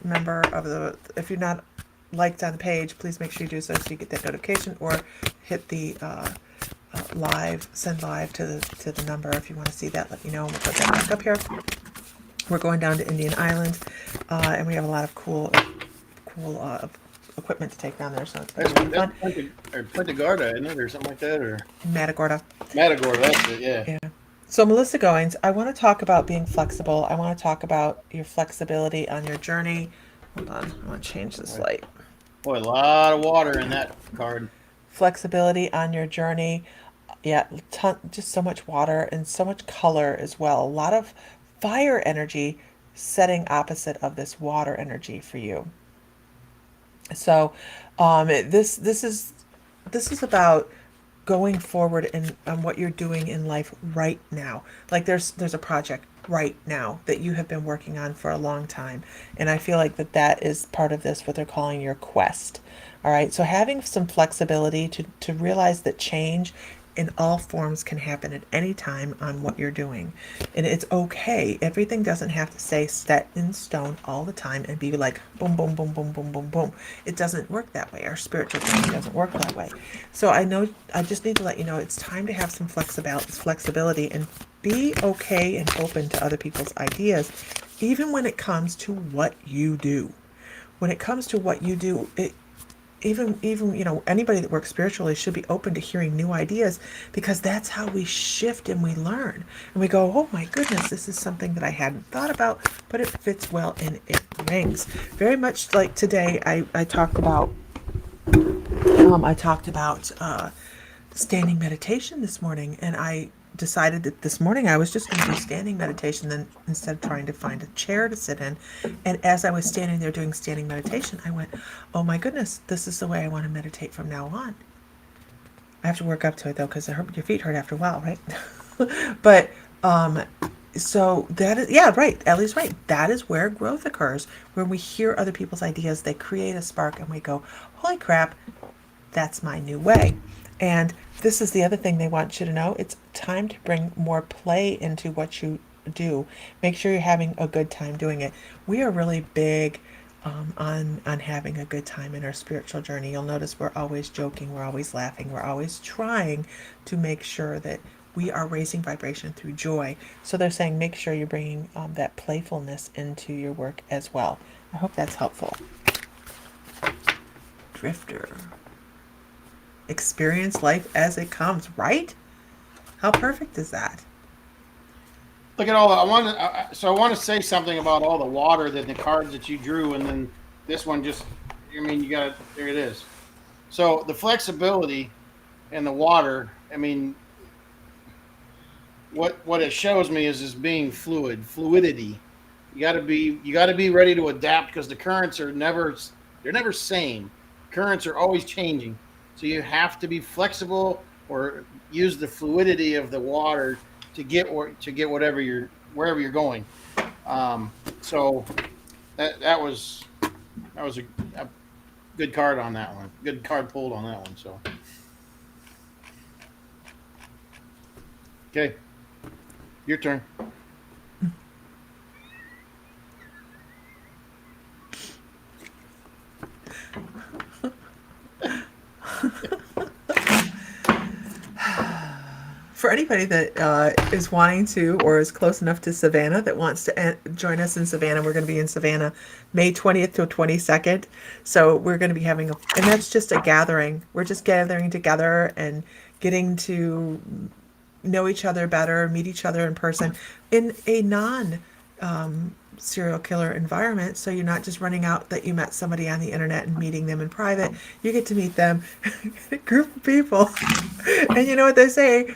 member of if you're not liked on the page, please make sure you do so you get that notification, or hit the send live to the number if you want to see that. Let me know. We'll put that back up here. We're going down to Indian Island, and we have a lot of cool equipment to take down there, so it's going to be fun. Punta Gorda, isn't it, or something like that, or Matagorda. Matagorda, that's it, yeah. Yeah. So Melissa Goings, I want to talk about being flexible. I want to talk about your flexibility on your journey. Hold on, I want to change this light. Boy, a lot of water in that card. Flexibility on your journey. Yeah, just so much water and so much color as well. A lot of fire energy setting opposite of this water energy for you. So this is about going forward on what you're doing in life right now. Like there's a project right now that you have been working on for a long time, and I feel like that is part of this, what they're calling your quest. All right, so having some flexibility to realize that change in all forms can happen at any time on what you're doing, and it's okay. Everything doesn't have to stay set in stone all the time and be like boom boom boom boom boom boom boom. It doesn't work that way. Our spiritual journey doesn't work that way. So I just need to let you know it's time to have some flexibility and be okay and open to other people's ideas, even when it comes to what you do. When it comes to what you do, even anybody that works spiritually should be open to hearing new ideas, because that's how we shift and we learn, and we go, oh my goodness, this is something that I hadn't thought about, but it fits well and it rings. Very much like today, I talked about standing meditation this morning, and I decided that this morning I was just going to do standing meditation, then instead of trying to find a chair to sit in. And as I was standing there doing standing meditation, I went, oh my goodness, this is the way I want to meditate from now on. I have to work up to it though, because your feet hurt after a while, right? But so that is, yeah, right, Ellie's right. That is where growth occurs, where we hear other people's ideas, they create a spark, and we go, holy crap, that's my new way. And this is the other thing they want you to know. It's time to bring more play into what you do. Make sure you're having a good time doing it. We are really big on having a good time in our spiritual journey. You'll notice we're always joking, we're always laughing, we're always trying to make sure that we are raising vibration through joy. So they're saying make sure you're bringing that playfulness into your work as well. I hope that's helpful. Drifter. Experience life as it comes, right? How perfect is that? Look at all the, I want to say something about all the water that the cards that you drew, and then this one just, you got it, there it is. So the flexibility and the water, what it shows me is being fluidity. You got to be ready to adapt, because the currents are never same. Currents are always changing. So you have to be flexible or use the fluidity of the water to get wherever you're going. So that was a good card on that one. Good card pulled on that one. So okay, your turn. For anybody that is wanting to, or is close enough to Savannah, that wants to join us in Savannah, we're going to be in Savannah May 20th to 22nd. So we're going to be having and that's just a gathering. We're just gathering together and getting to know each other better, meet each other in person in a serial killer environment. So you're not just running out that you met somebody on the internet and meeting them in private. You get to meet them a group of people. And you know what they say?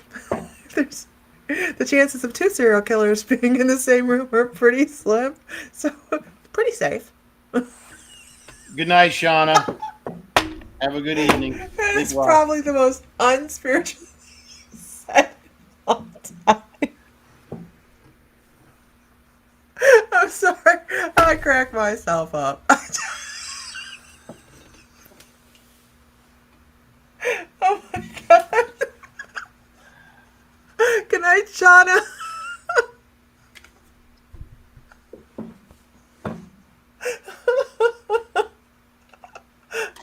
There's the chances of two serial killers being in the same room are pretty slim. So pretty safe. Good night, Shauna. Have a good evening. It's probably the most unspiritual crack myself up. Oh my god. Good night, Shauna.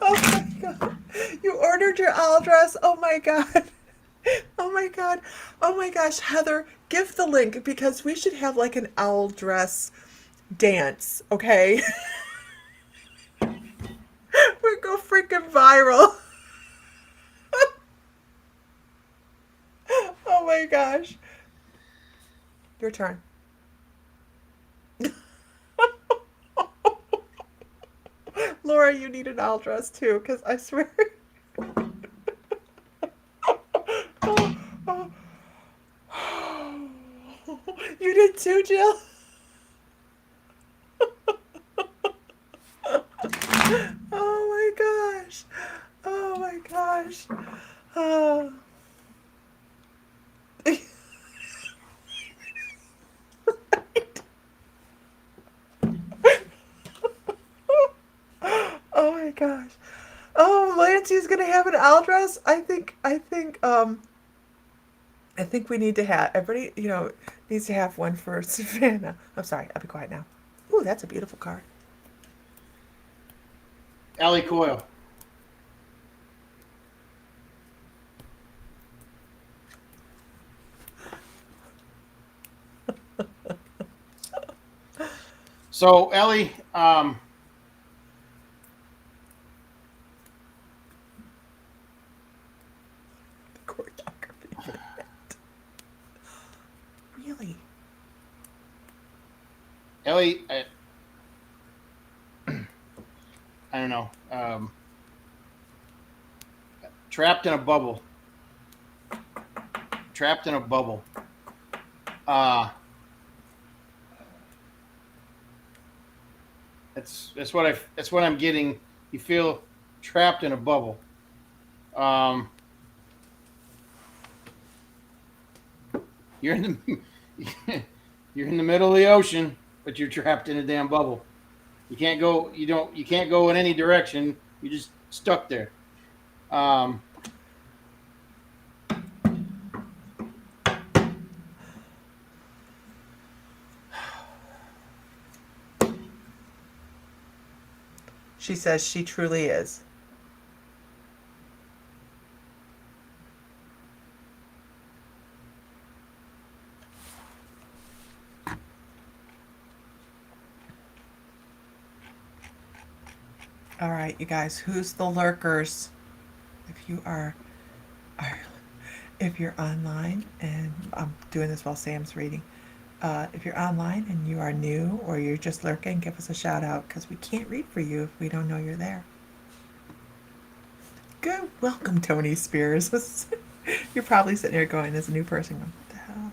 Oh my god. You ordered your owl dress? Oh my god. Oh my god. Oh my gosh, Heather, give the link because we should have like an owl dress dance, okay? We go freaking viral. Oh my gosh. Your turn. Laura, you need an owl dress too, because I swear. Oh, oh. You did too, Jill? Oh my gosh. Oh my gosh. Oh. Oh my gosh. Oh, Lancey's gonna have an owl dress. I think we need to have everybody, needs to have one for Savannah. I'm sorry, I'll be quiet now. Ooh, that's a beautiful card. Ellie Coyle. So Ellie, Choreography for that. Really? Ellie, I don't know. Trapped in a bubble. Trapped in a bubble. That's what I'm getting. You feel trapped in a bubble. You're in the you're in the middle of the ocean, but you're trapped in a damn bubble. You can't go. You can't go in any direction. You're just stuck there. She says she truly is. All right, you guys, who's the lurkers? If you are if you're online, and I'm doing this while Sam's reading, if you're online and you are new or you're just lurking, give us a shout out because we can't read for you if we don't know you're there. Good, welcome, Tony Spears. You're probably sitting here going, as a new person, going, what the hell?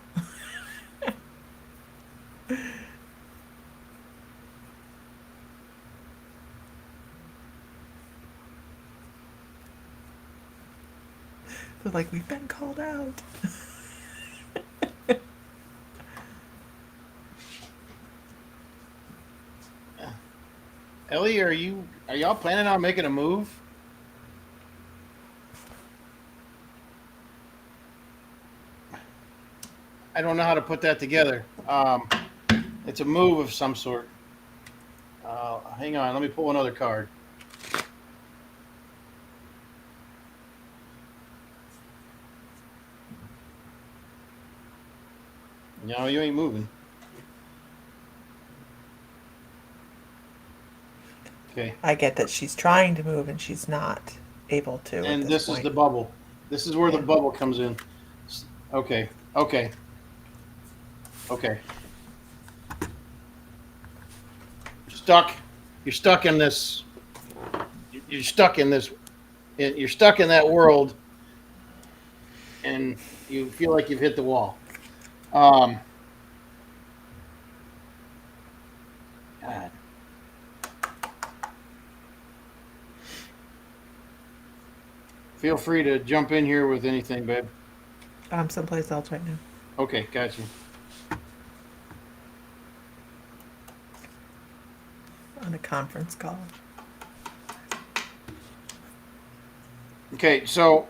They're like, we've been called out. Ellie, are y'all planning on making a move? I don't know how to put that together. It's a move of some sort. Hang on, let me pull another card. No, you ain't moving. Okay. I get that she's trying to move and she's not able to. And this point. is the bubble. This is where the bubble comes in. Okay. Okay. Okay. Stuck. You're stuck in this. You're stuck in this. You're stuck in that world, and you feel like you've hit the wall. God. Feel free to jump in here with anything, babe. I'm someplace else right now. Okay, gotcha. on a conference call. Okay, so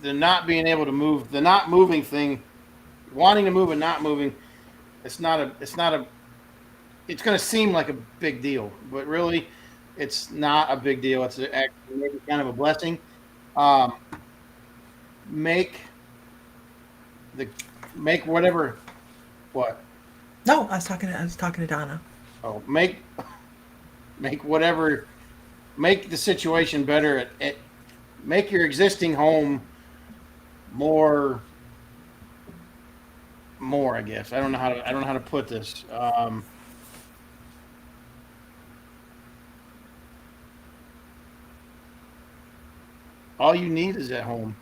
the not being able to move, the not moving thing, wanting to move and not moving, it's not a, it's going to seem like a big deal, but really, it's not a big deal. It's actually maybe kind of a blessing. Um, make the make whatever what No, I was talking to Donna. oh make whatever make the situation better at make your existing home more I guess I don't know how to put this. All you need is at home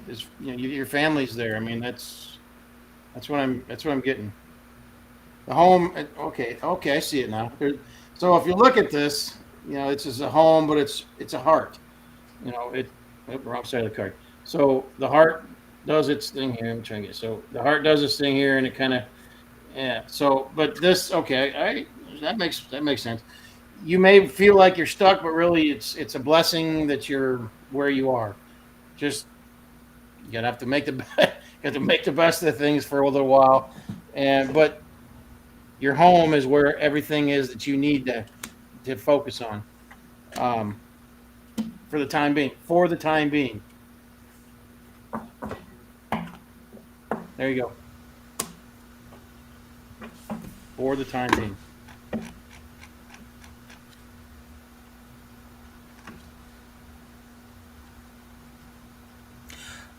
is your family's there. I mean that's what I'm getting. The home. Okay, okay, I see it now. So if you look at this, it's just a home, but it's a heart. It wrong side of the card. So the heart does its thing here. I'm trying to get so the heart does its thing here, and it kind of yeah. So but this okay, that makes sense. You may feel like you're stuck, but really it's a blessing that you're where you are. Just you gotta have to make the you have to make the best of the things for a little while, and but your home is where everything is that you need to focus on um, for the time being. For the time being, there you go. For the time being.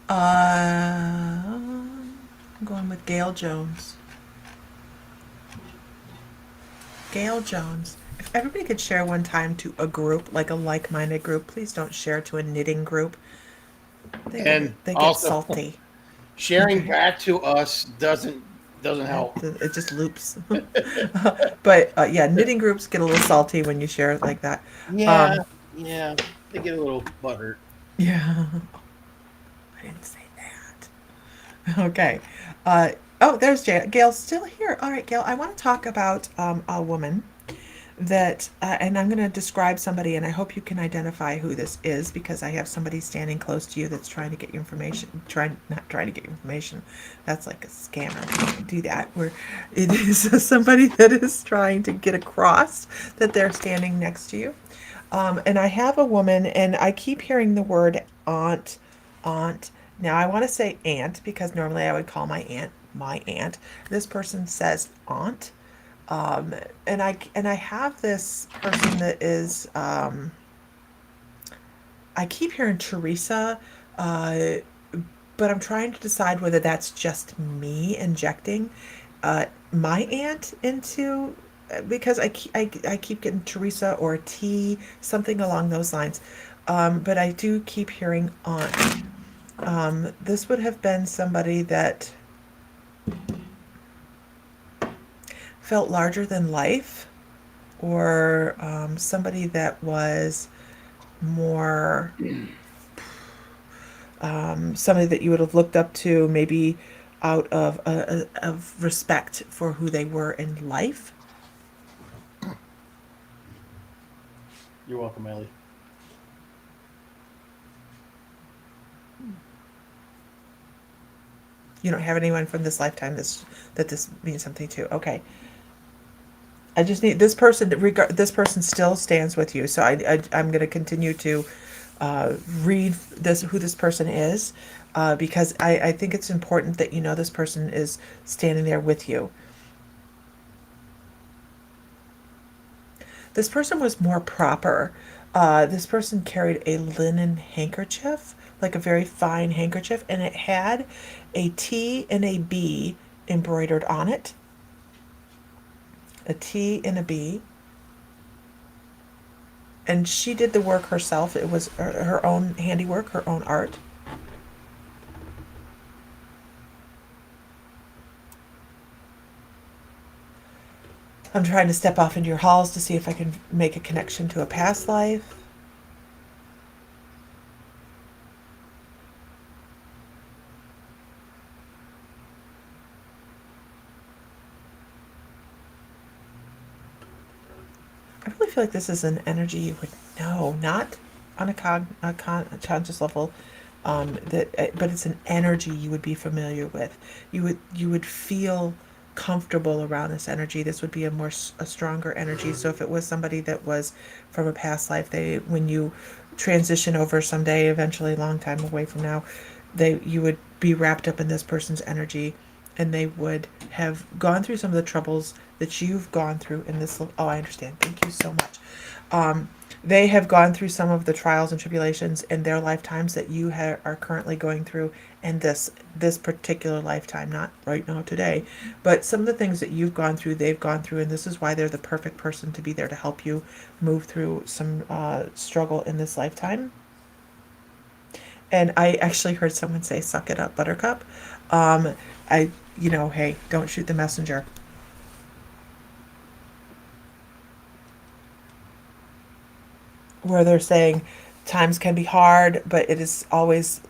I'm going with Gail Jones. Gail Jones. If everybody could share one time to a group, like a like-minded group, please don't share to a knitting group. And They get also, salty. sharing Okay. back to us doesn't help. It just loops. But yeah, knitting groups get a little salty when you share it like that. Yeah, Um, yeah, they get a little butthurt. yeah, I didn't say that. Okay. Uh, oh, there's Gail still here. All right, Gail, I want to talk about a woman that, and I'm going to describe somebody, and I hope you can identify who this is because I have somebody standing close to you that's trying to get your information. Not trying to get your information. That's like a scammer. Don't do that. Where it is somebody that is trying to get across that they're standing next to you. And I have a woman, and I keep hearing the word aunt, aunt. Now I want to say aunt because normally I would call my aunt. This person says aunt. Um, and I have this person that is I keep hearing Teresa, uh, but I'm trying to decide whether that's just me injecting my aunt into because I keep getting Teresa or T something along those lines. But I do keep hearing aunt. This would have been somebody that felt larger than life or somebody that was more somebody that you would have looked up to maybe out of respect for who they were in life. You're welcome, Ellie. You don't have anyone from this lifetime that this means something to. Okay. I just need this person. This person still stands with you, so I'm going to continue to read this who this person is because I think it's important that you know this person is standing there with you. This person was more proper. This person carried a linen handkerchief, like a very fine handkerchief, and it had a T and a B embroidered on it. A T and a B. And she did the work herself. It was her own handiwork, her own art. I'm trying to step off into your halls to see if I can make a connection to a past life. really feel like this is an energy you would know, not on a conscious level, but it's an energy you would be familiar with. You would feel comfortable around this energy. This would be a stronger energy. So if it was somebody that was from a past life, when you transition over someday, eventually, a long time away from now, you would be wrapped up in this person's energy, and they would have gone through some of the troubles that you've gone through in this. Oh, I understand. Thank you so much. Um, they have gone through some of the trials and tribulations in their lifetimes that you are currently going through in this particular lifetime, not right now today, but some of the things that you've gone through, they've gone through, and this is why they're the perfect person to be there to help you move through some struggle in this lifetime. And I actually heard someone say, "Suck it up, Buttercup." Um, hey, don't shoot the messenger. Where they're saying times can be hard, but there's always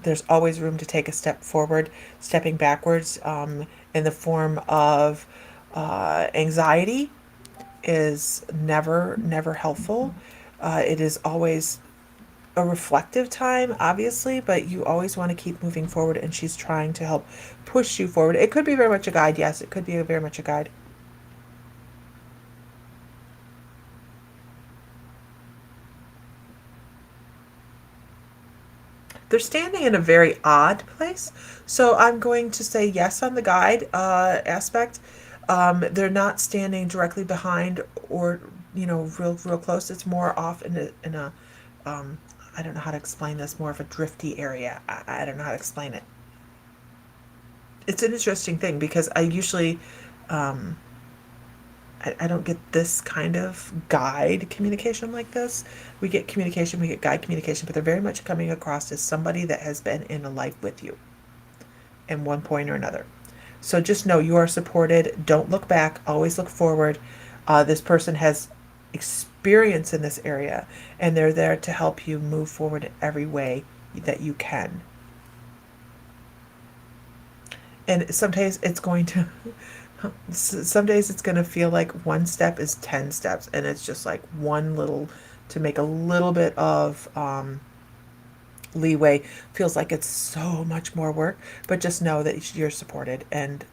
room to take a step forward. Stepping backwards in the form of anxiety is never helpful. It is always a reflective time, obviously, but you always want to keep moving forward, and she's trying to help push you forward. It could be very much a guide. Yes, it could be very much a guide. They're standing in a very odd place. So I'm going to say yes on the guide aspect. They're not standing directly behind or, real close. It's more off in a um, I don't know how to explain this, more of a drifty area. I don't know how to explain it. It's an interesting thing because I usually, um, I don't get this kind of guide communication like this. We get communication, we get guide communication, but they're very much coming across as somebody that has been in a life with you in one point or another. So just know you are supported. Don't look back, always look forward. This person has experience in this area, and they're there to help you move forward in every way that you can. And some days it's going to feel like one step is 10 steps, and it's just like one little, to make a little bit of leeway feels like it's so much more work, but just know that you're supported. And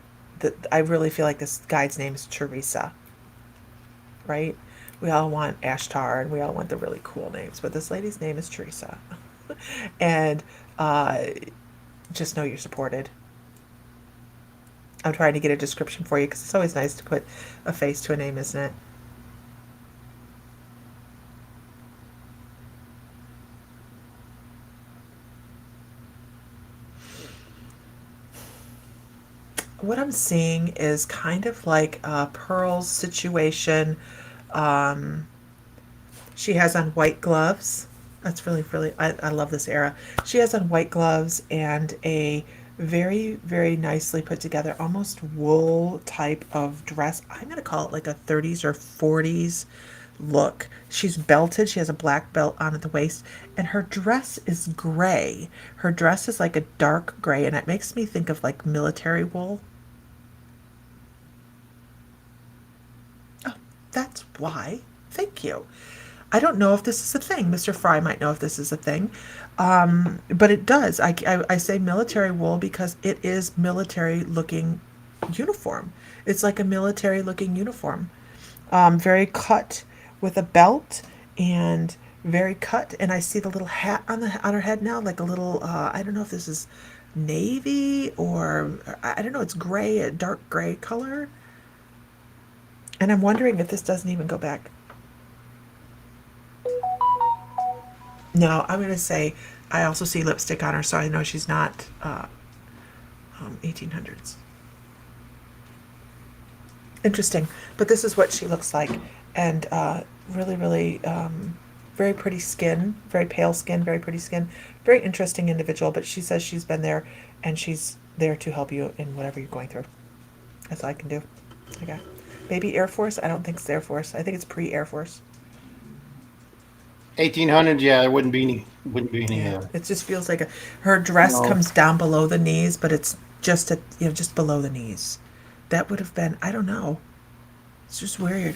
I really feel like this guide's name is Teresa, right? We all want Ashtar and we all want the really cool names, but this lady's name is Teresa. And uh, just know you're supported. I'm trying to get a description for you because it's always nice to put a face to a name, isn't it? What I'm seeing is kind of like a Pearl's situation. Um, she has on white gloves. That's really, I love this era. She has on white gloves and a very nicely put together, almost wool type of dress. I'm going to call it like a 30s or 40s look. She's belted. She has a black belt on at the waist, and her dress is gray. Her dress is like a dark gray, and it makes me think of like military wool. Oh, that's why. Thank you. I don't know if this is a thing. Mr. Fry might know if this is a thing. But it does. I say military wool because it is military looking uniform. It's like a military looking uniform. Very cut with a belt and very cut. And I see the little hat on her head now, like a little, I don't know if this is navy or, I don't know, it's gray, a dark gray color. And I'm wondering if this doesn't even go back. No, I'm going to say I also see lipstick on her, so I know she's not 1800s. Interesting. But this is what she looks like. And really, very pretty skin, very pale skin, very pretty skin. Very interesting individual, but she says she's been there and she's there to help you in whatever you're going through. That's all I can do. Okay. Maybe Air Force? I don't think it's Air Force. I think it's pre-Air Force. 1800, yeah, there wouldn't be any. Yeah, it just feels like her dress comes down below the knees, but it's just just below the knees. That would have been, I don't know. It's just weird.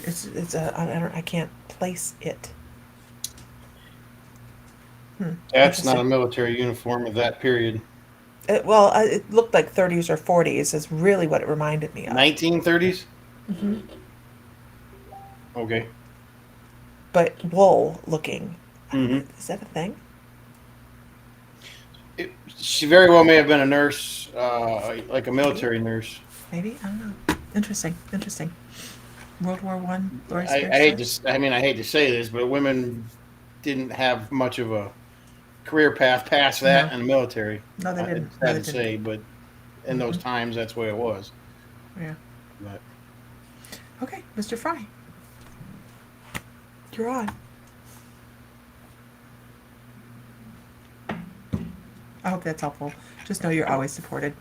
I can't replace it. That's not a Interesting. military uniform of that period. It looked like 30s or 40s is really what it reminded me of. 1930s? Hmm. Okay. But wool looking. Mm-hmm. Is that a thing? She very well may have been a nurse, like a military nurse. Maybe? I don't know. Interesting. Interesting. World War One. Lori I Spears hate story? to, I mean, I hate to say this, but women didn't have much of a career path past No. that in the military. No, they didn't. It's No, sad they to didn't. say, but in those times, that's the way it was. Yeah. But Okay, Mr. Fry. You're on. I hope that's helpful. Just know you're always supported.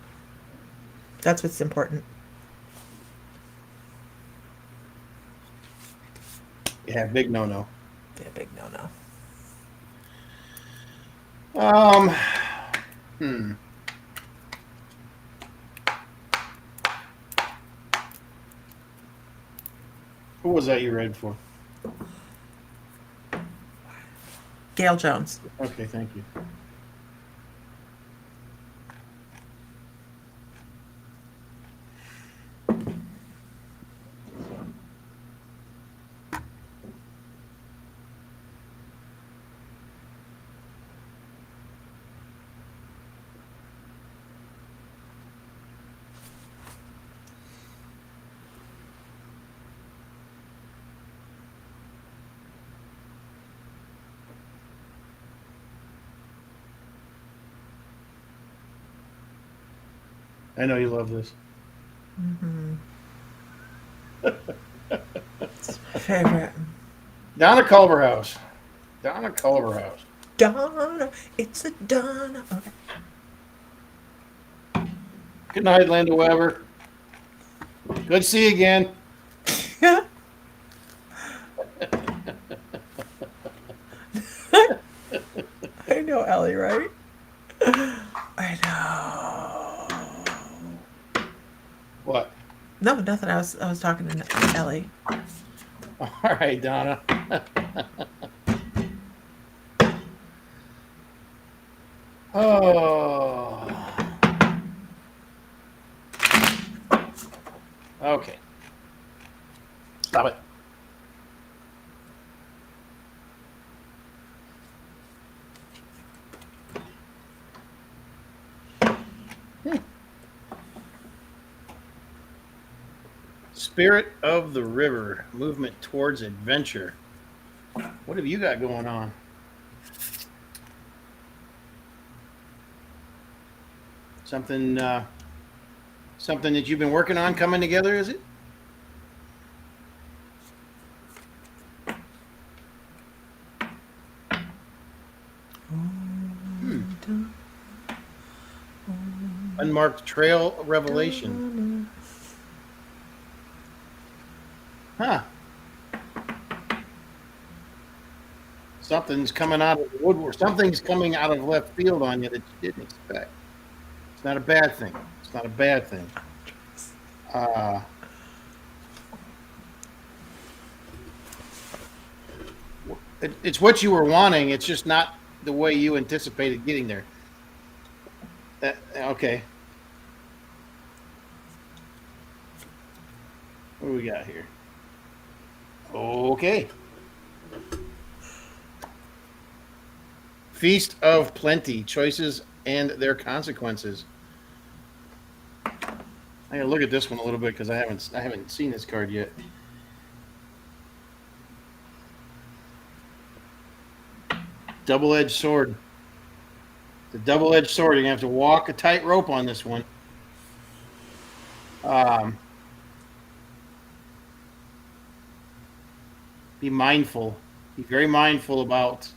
That's what's important. yeah, big no-no. Yeah, big no. Um, hmm. Who was that you read for? Gail Jones. Okay, thank you. I know you love this. Mm-hmm. It's my favorite. Donna Culverhouse. Donna Culverhouse. Donna. It's a Donna. Okay. Good night, Linda Weber. Good to see you again. I know, Ellie, right? I know. What? No, nothing. I was talking to Ellie. All right, Donna. Oh. Okay. Stop it. Spirit of the River, movement towards adventure. What have you got going on? Something something that you've been working on coming together, is it? Unmarked trail revelation. Huh. Something's coming out of the woodwork. Something's coming out of left field on you that you didn't expect. It's not a bad thing. It's not a bad thing. It's what you were wanting. It's just not the way you anticipated getting there. Okay. What do we got here? Okay. Feast of Plenty, choices and their consequences. I gotta look at this one a little bit because I haven't seen this card yet. Double-edged sword. The double-edged sword. You're gonna have to walk a tightrope on this one. Be mindful. Be very mindful about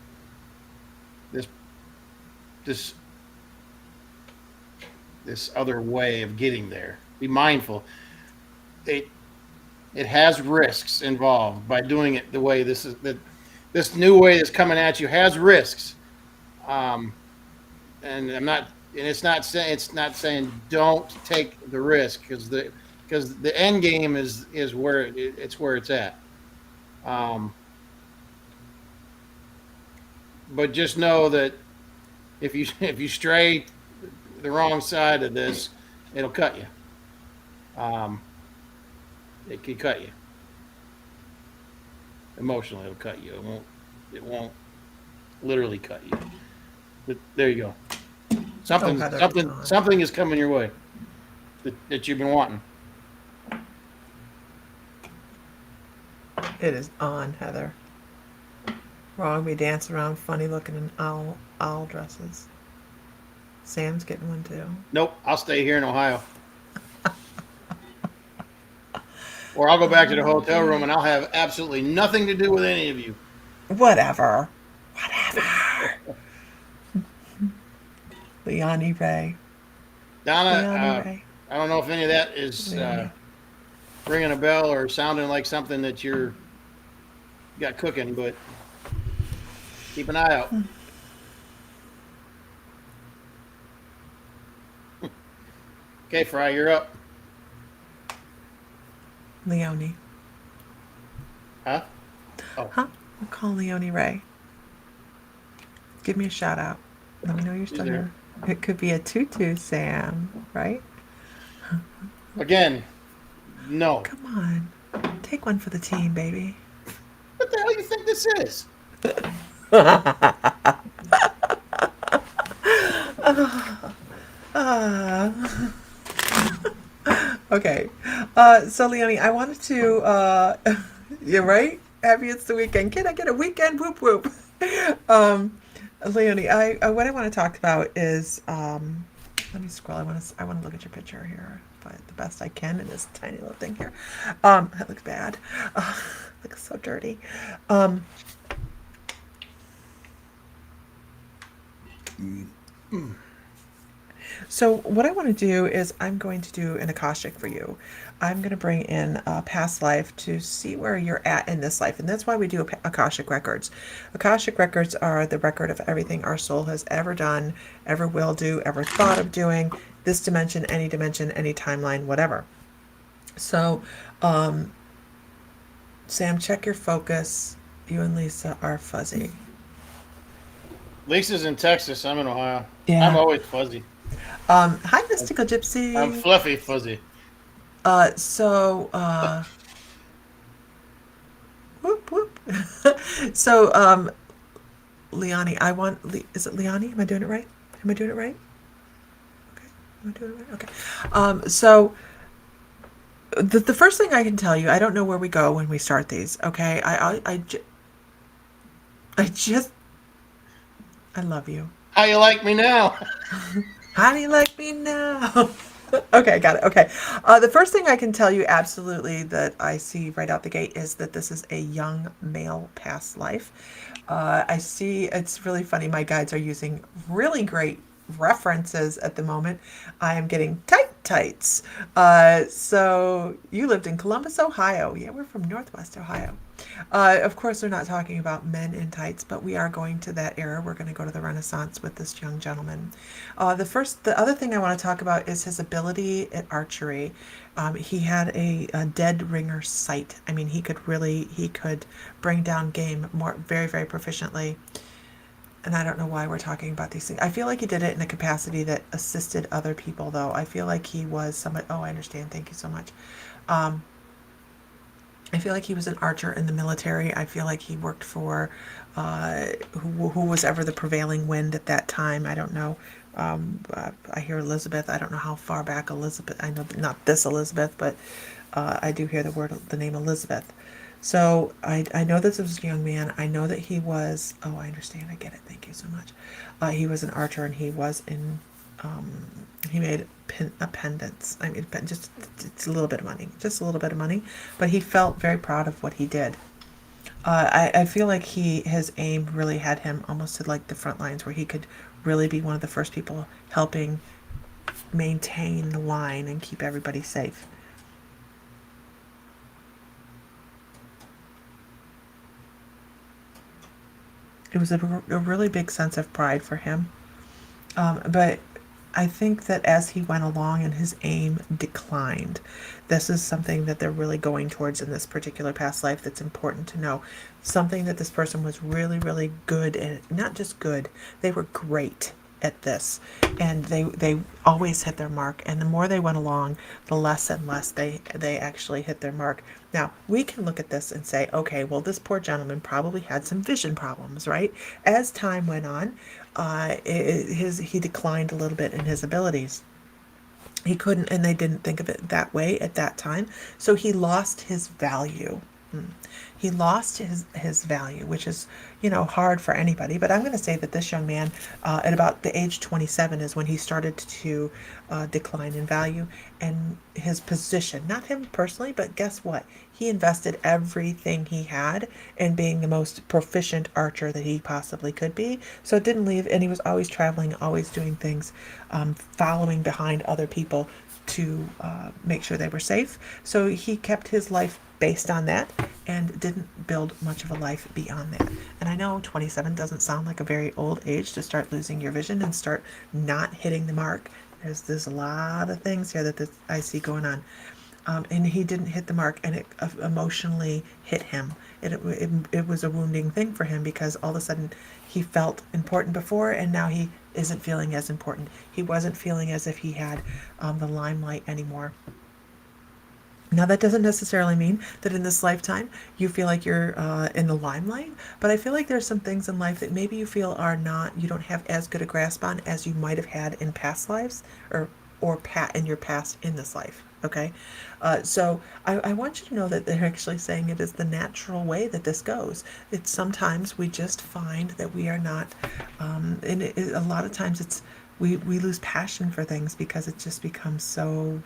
this other way of getting there. Be mindful. It has risks involved by doing it the way this new way that's coming at you has risks. And it's not saying don't take the risk because the end game is where it's at. but just know that if you stray the wrong side of this, it'll cut you. Um, it can cut you emotionally. It'll cut you. It won't literally cut you. But there you go. Oh, Heather, it's on. Something is coming your way that you've been wanting. It is on, Heather. Wrong, we dance around funny looking in owl dresses. Sam's getting one too. Nope, I'll stay here in Ohio. Or I'll go back to the hotel room and I'll have absolutely nothing to do with any of you. Whatever. Whatever. Leonie Ray. Donna, Ray. I don't know if any of that is ringing a bell or sounding like something that you got cooking, but keep an eye out. Okay, Fry, you're up. Leonie. Huh? Oh. Huh? I'll call Leonie Ray. Give me a shout out. Let me know you're still here. It could be a tutu, Sam, right? Again, no. Come on. Take one for the team, baby. What the hell do you think this is? Okay. So, Leonie, I wanted to, you're right? Happy it's the weekend. Can I get a weekend? Whoop, whoop. Leonie, what I want to talk about is, let me scroll. I want to look at your picture here, but the best I can in this tiny little thing here. That looks bad. Looks so dirty. So what I want to do is I'm going to do an Akashic for you. I'm going to bring in a past life to see where you're at in this life. And that's why we do Akashic Records. Akashic Records are the record of everything our soul has ever done, ever will do, ever thought of doing, this dimension, any timeline, whatever. So, Sam, check your focus. You and Lisa are fuzzy. Lisa's in Texas. I'm in Ohio. Yeah. I'm always fuzzy. Hi, Mystical Gypsy. I'm fluffy fuzzy. Whoop, whoop. So, Leonie, is it Leonie? Am I doing it right? Okay. Am I doing it right? Okay. So, the first thing I can tell you, I don't know where we go when we start these, okay? I love you. How you like me now? How do you like me now? Okay, got it. Okay. The first thing I can tell you absolutely that I see right out the gate is that this is a young male past life. I see, it's really funny. My guides are using really great references at the moment. I am getting tights. So you lived in Columbus, Ohio. Yeah, we're from Northwest Ohio. Of course, we're not talking about men in tights, but we are going to that era. We're going to go to the Renaissance with this young gentleman. The other thing I want to talk about is his ability at archery. He had a dead ringer sight. I mean, he could bring down game very, very proficiently. And I don't know why we're talking about these things. I feel like he did it in a capacity that assisted other people, though. I feel like he was somebody. Oh, I understand. Thank you so much. I feel like he was an archer in the military. I feel like he worked for who was ever the prevailing wind at that time. I don't know. I hear Elizabeth. I don't know how far back Elizabeth. I know not this Elizabeth, but I do hear the name Elizabeth. So I know this was a young man. I know that he was. Oh, I understand. I get it. Thank you so much. He was an archer, and he was in. He made pendants. I mean, just it's a little bit of money, but he felt very proud of what he did. I feel like his aim really had him almost to like the front lines, where he could really be one of the first people helping maintain the line and keep everybody safe. It was a really big sense of pride for him. But I think that as he went along and his aim declined, this is something that they're really going towards in this particular past life that's important to know. Something that this person was really, really good at, not just good, they were great at this. And they always hit their mark. And the more they went along, the less and less they actually hit their mark. Now, we can look at this and say, okay, well, this poor gentleman probably had some vision problems, right? As time went on, he declined a little bit in his abilities. He couldn't, and they didn't think of it that way at that time. So he lost his value. He lost his value, which is, hard for anybody. But I'm going to say that this young man, at about the age 27, is when he started to decline in value, and his position, not him personally, but guess what? He invested everything he had in being the most proficient archer that he possibly could be. So it didn't leave, and he was always traveling, always doing things, following behind other people to make sure they were safe. So he kept his life based on that and didn't build much of a life beyond that. And I know 27 doesn't sound like a very old age to start losing your vision and start not hitting the mark. There's a lot of things here that I see going on. And he didn't hit the mark, and it emotionally hit him. It was a wounding thing for him, because all of a sudden he felt important before, and now he isn't feeling as important. He wasn't feeling as if he had the limelight anymore. Now, that doesn't necessarily mean that in this lifetime you feel like you're in the limelight, but I feel like there's some things in life that maybe you feel you don't have as good a grasp on as you might have had in past lives, or in your past in this life. Okay, so I want you to know that they're actually saying it is the natural way that this goes. It's sometimes we just find that we are not, and a lot of times we lose passion for things because it just becomes so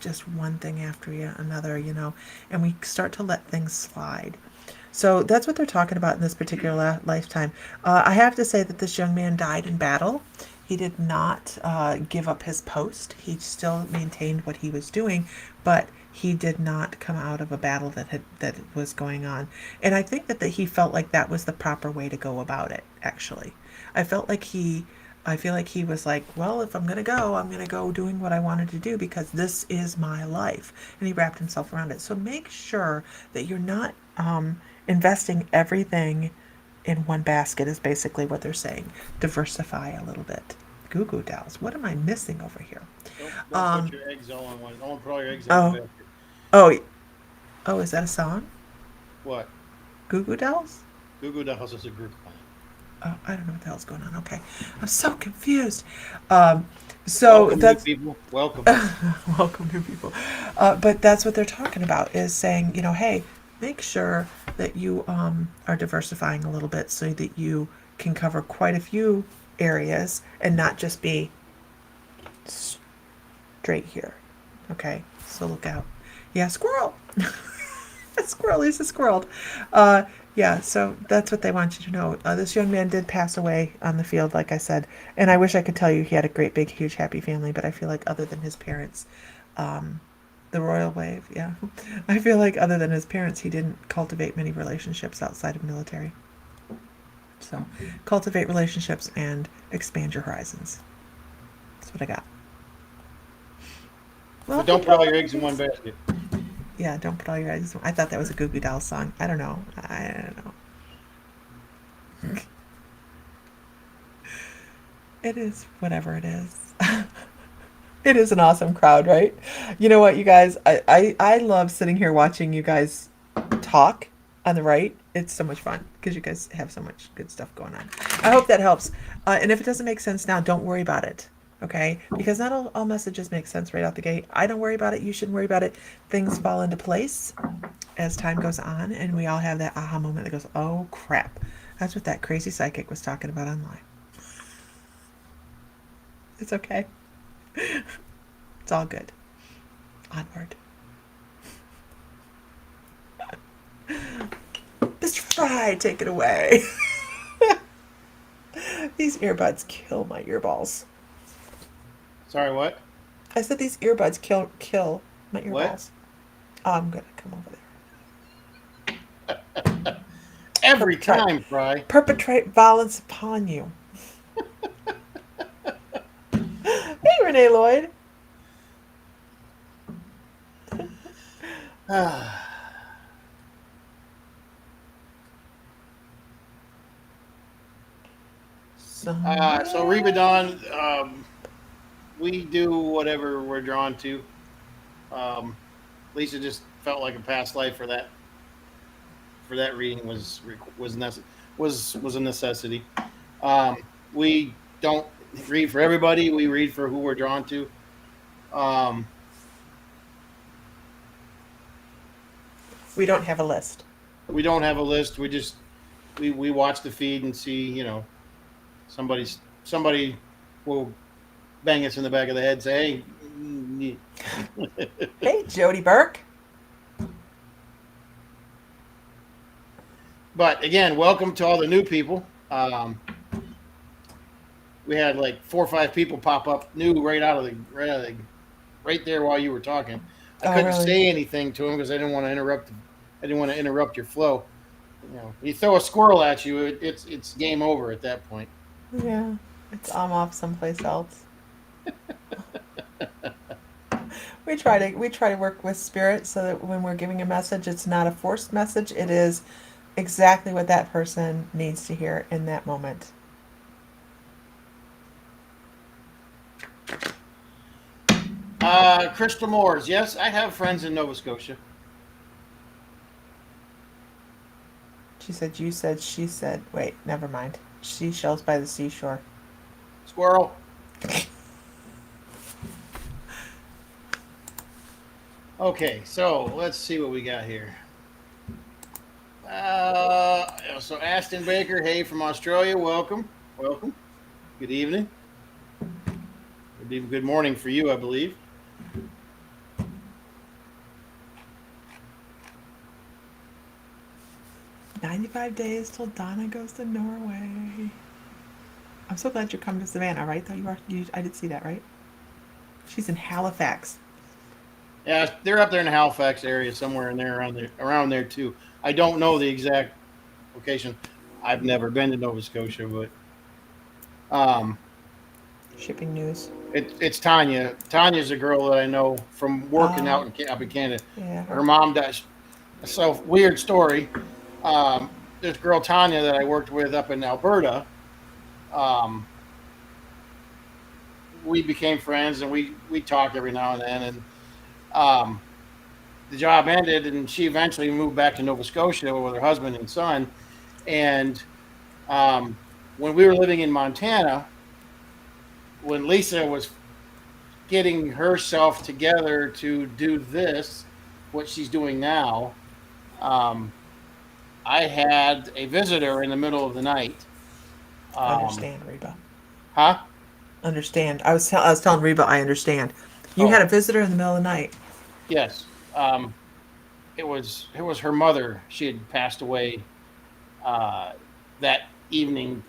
just one thing after another, and we start to let things slide. So that's what they're talking about in this particular lifetime. I have to say that this young man died in battle. He did not give up his post. He still maintained what he was doing, but he did not come out of a battle that was going on. And I think that he felt like that was the proper way to go about it, actually. I felt like I feel like he was like, well, if I'm going to go doing what I wanted to do, because this is my life. And he wrapped himself around it. So make sure that you're not investing everything in one basket, is basically what they're saying. Diversify a little bit. Goo Goo Dolls. What am I missing over here? Don't put your eggs all in one. Don't put all your eggs in one Oh, basket. oh, oh, is that a song? What? Goo Goo Dolls? Goo Goo Dolls is a group plan. Oh, I don't know what the hell's going on. Okay. I'm so confused. So Welcome, that's new people. Welcome. welcome, new people. But that's what they're talking about, is saying, hey, make sure that you are diversifying a little bit so that you can cover quite a few areas and not just be straight here. Okay, so look out. Yeah, squirrel. A squirrel is a squirrel. Yeah, so that's what they want you to know. This young man did pass away on the field, like I said, and I wish I could tell you he had a great, big, huge, happy family, but I feel like other than his parents, the royal wave, yeah. I feel like other than his parents, he didn't cultivate many relationships outside of military. So, cultivate relationships and expand your horizons. That's what I got. But don't put all your eggs in one basket. Yeah, don't put all your eggs. I thought that was a Goo Goo Dolls song. I don't know. I don't know. It is whatever it is. It is an awesome crowd, right? You know what, you guys? I love sitting here watching you guys talk on the right. It's so much fun because you guys have so much good stuff going on. I hope that helps. And if it doesn't make sense now, don't worry about it. Okay? Because not all messages make sense right out the gate. I don't worry about it. You shouldn't worry about it. Things fall into place as time goes on, and we all have that aha moment that goes, oh crap. That's what that crazy psychic was talking about online. It's okay. It's all good. Onward. Mr. Fry, take it away. These earbuds kill my earballs. Sorry, what? I said these earbuds kill my earballs. What? Oh, I'm gonna come over there. Every time, Fry. Perpetrate violence upon you. Renee Lloyd. So Reba Dawn, we do whatever we're drawn to. Lisa just felt like a past life for that reading was a necessity. Um, we don't read for everybody. We read for who we're drawn to. Um, We don't have a list. we don't have a list. We watch the feed and see. Somebody will bang us in the back of the head, and say, "Hey." Hey, Jody Burke. But again, welcome to all the new people. We had like 4 or 5 people pop up new right there while you were talking. I couldn't really? say anything to them because I didn't want to interrupt. I didn't want to interrupt your flow. You throw a squirrel at you, it's game over at that point. Yeah, I'm off someplace else. We try to work with spirit so that when we're giving a message, it's not a forced message. It is exactly what that person needs to hear in that moment. Crystal Moores, yes, I have friends in Nova Scotia. She said, you said, she said. Wait, never mind. Seashells by the seashore. Squirrel. Okay, so let's see what we got here. So Aston Baker, hey from Australia, welcome. Good evening. Good morning for you, I believe. "95 days till Donna goes to Norway." I'm so glad you're coming to Savannah, right? Though I did see that, right? She's in Halifax. Yeah, they're up there in the Halifax area, somewhere in there, around there too. I don't know the exact location. I've never been to Nova Scotia, but Shipping news. it's Tanya. Tanya's a girl that I know from working up in Canada. Yeah. Her mom died. So weird story. This girl Tanya that I worked with up in Alberta. We became friends, and we talk every now and then. And the job ended, and she eventually moved back to Nova Scotia with her husband and son. And when we were living in Montana, when Lisa was getting herself together to do what she's doing now, I had a visitor in the middle of the night. Understand, Reba. Huh? Understand. I was telling Reba I understand. You had a visitor in the middle of the night. Yes. It was her mother. She had passed away that evening.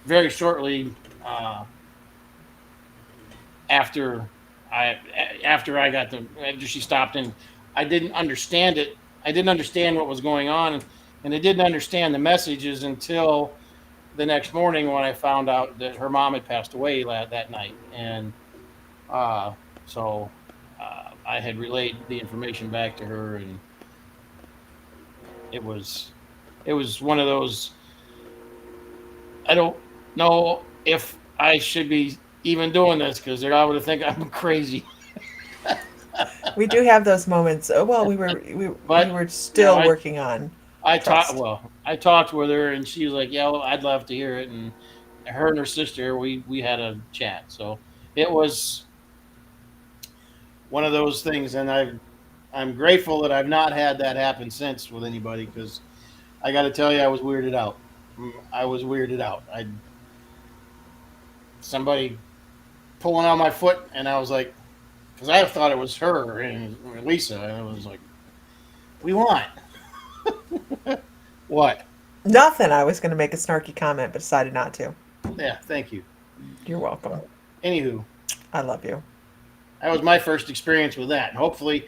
Very shortly after after she stopped, and I didn't understand it. I didn't understand what was going on, and I didn't understand the messages until the next morning when I found out that her mom had passed away that night, and so I had relayed the information back to her, and it was one of those. I don't know if I should be even doing this because they're all going to think I'm crazy. We do have those moments. Well, we were still working on. I talked with her, and she was like, "Yeah, well, I'd love to hear it." And her and her sister, we had a chat. So it was one of those things, and I'm grateful that I've not had that happen since with anybody, because I got to tell you, I was weirded out. Somebody pulling on my foot, and I was like, because I thought it was her and Lisa, and I was like, "We want what?" Nothing. I was going to make a snarky comment, but decided not to. Yeah, thank you. You're welcome. Anywho, I love you. that was my first experience with that, and hopefully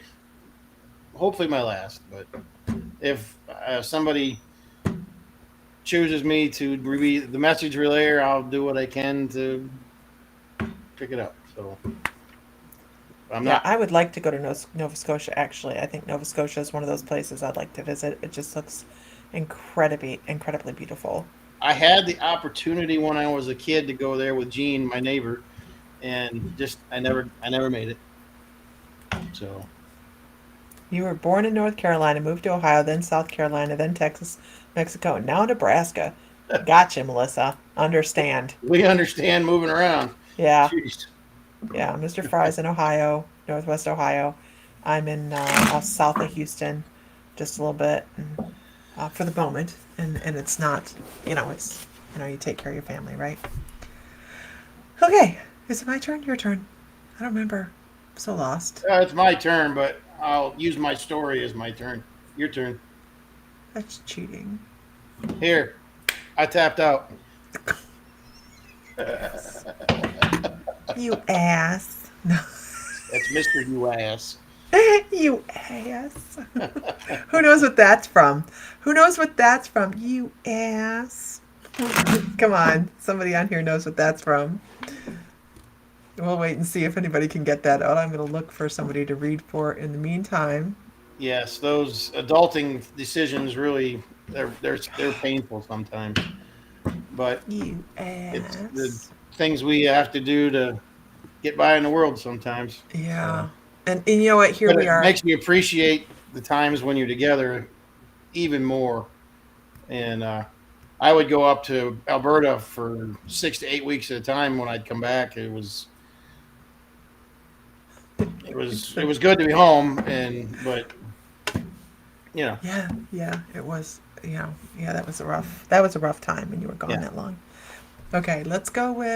my last. But if somebody chooses me to be the message relayer, I'll do what I can to pick it up. So I'm Yeah, not. I would like to go to Nova Scotia, actually. I think Nova Scotia is one of those places I'd like to visit. It just looks incredibly beautiful. I had the opportunity when I was a kid to go there with Gene, my neighbor, and just I never made it. So You were born in North Carolina, moved to Ohio, then South Carolina, then Texas, Mexico, and now Nebraska. Gotcha, Melissa. Understand. we understand moving around. Yeah, Jeez. yeah. Mr. Fry's in Ohio, Northwest Ohio. I'm in south of Houston, just a little bit, and, for the moment. And it's not, it's, you take care of your family, right? Okay, is it my turn? Your turn? I don't remember. I'm so lost. It's my turn, but I'll use my story as my turn. Your turn. That's cheating. Here, I tapped out. You ass. No. That's Mr. You Ass. You ass. Who knows what that's from? Who knows what that's from? You ass. Come on. Somebody on here knows what that's from. We'll wait and see if anybody can get that out. I'm going to look for somebody to read for in the meantime. Yes, those adulting decisions really they're painful sometimes. But You it's the ass. things we have to do to get by in the world sometimes. Yeah. So, And you know what? Here but we it are. makes me appreciate the times when you're together even more. And I would go up to Alberta for 6 to 8 weeks at a time when I'd come back. It was good to be home, and but Yeah, yeah, it was. Yeah, that was a rough time when you were gone yeah, that long. Okay, let's go with.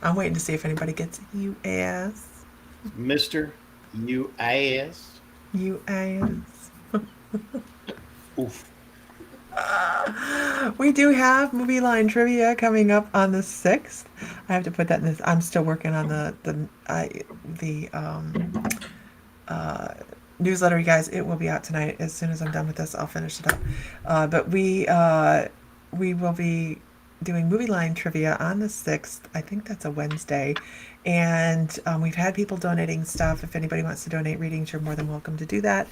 I'm waiting to see if anybody gets you ass. Mister You Ass. You ass. Oof. We do have movie line trivia coming up on the 6th. I have to put that in this. I'm still working on the uh, newsletter, you guys. It will be out tonight. As soon as I'm done with this, I'll finish it up. But we will be doing movie line trivia on the 6th. I think that's a Wednesday. And we've had people donating stuff. If anybody wants to donate readings, you're more than welcome to do that.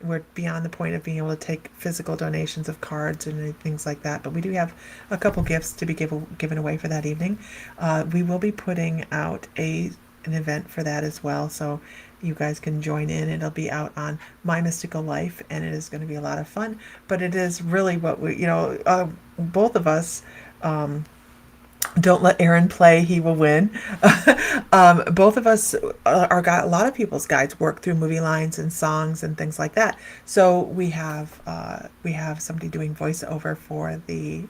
We're beyond the point of being able to take physical donations of cards and things like that, but we do have a couple gifts to be given away for that evening. We will be putting out an event for that as well, so you guys can join in. It'll be out on My Mystical Life, and it is going to be a lot of fun. But it is really what both of us. Don't let Aaron play, he will win. Both of us are got a lot of people's guides work through movie lines and songs and things like that. So we have somebody doing voiceover for the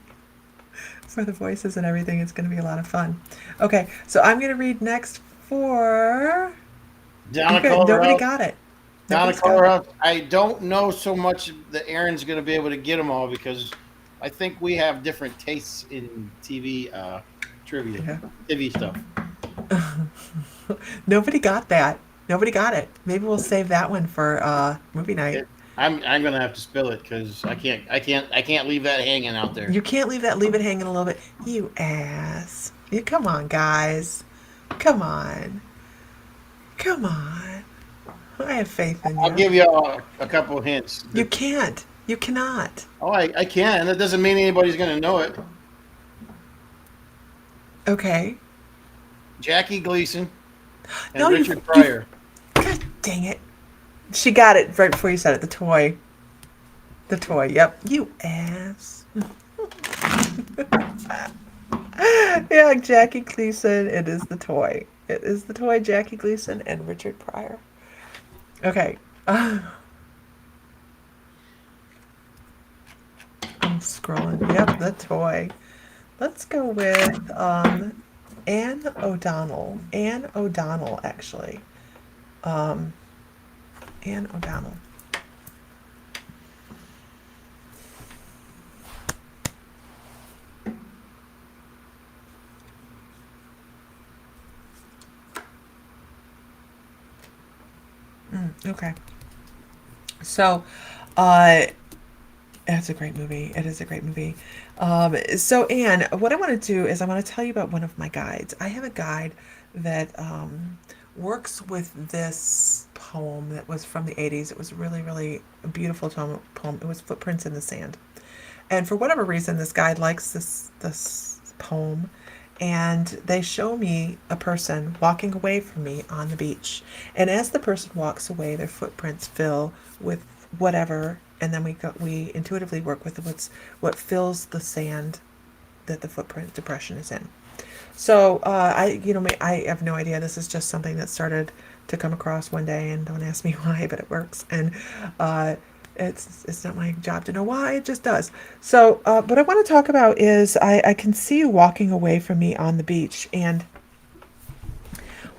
voices and everything. It's going to be a lot of fun. Okay, so I'm going to read next for. Down Okay, nobody Colorado. got it. Down in Nobody's got it. Colorado. I don't know so much that Aaron's going to be able to get them all because I think we have different tastes in TV trivia, Yeah. TV stuff. Nobody got that. Nobody got it. Maybe we'll save that one for movie night. I'm going to have to spill it because I can't leave that hanging out there. You can't leave it hanging a little bit. You ass. Come on, guys. Come on. Come on. I have faith in you. I'll give you a couple of hints. You can't. You cannot. Oh, I can. That doesn't mean anybody's going to know it. Okay. Jackie Gleason and No, Richard Pryor. God dang it. She got it right before you said it. The toy. The toy. Yep. You ass. Yeah, Jackie Gleason. It is the toy. It is the toy, Jackie Gleason and Richard Pryor. Okay. I'm scrolling. Yep, the toy. Let's go with Anne O'Donnell. Anne O'Donnell, actually. Anne O'Donnell. Okay. So, It's a great movie. It is a great movie. So, Anne, what I want to do is I want to tell you about one of my guides. I have a guide that works with this poem that was from the 80s. It was really, really a beautiful poem. It was Footprints in the Sand. And for whatever reason, this guide likes this poem. And they show me a person walking away from me on the beach. And as the person walks away, their footprints fill with whatever, and then we intuitively work with what fills the sand that the footprint depression is in. So I have no idea. This is just something that started to come across one day, and don't ask me why, but it works. And uh, it's not my job to know why. It just does. So what I want to talk about is I can see you walking away from me on the beach, and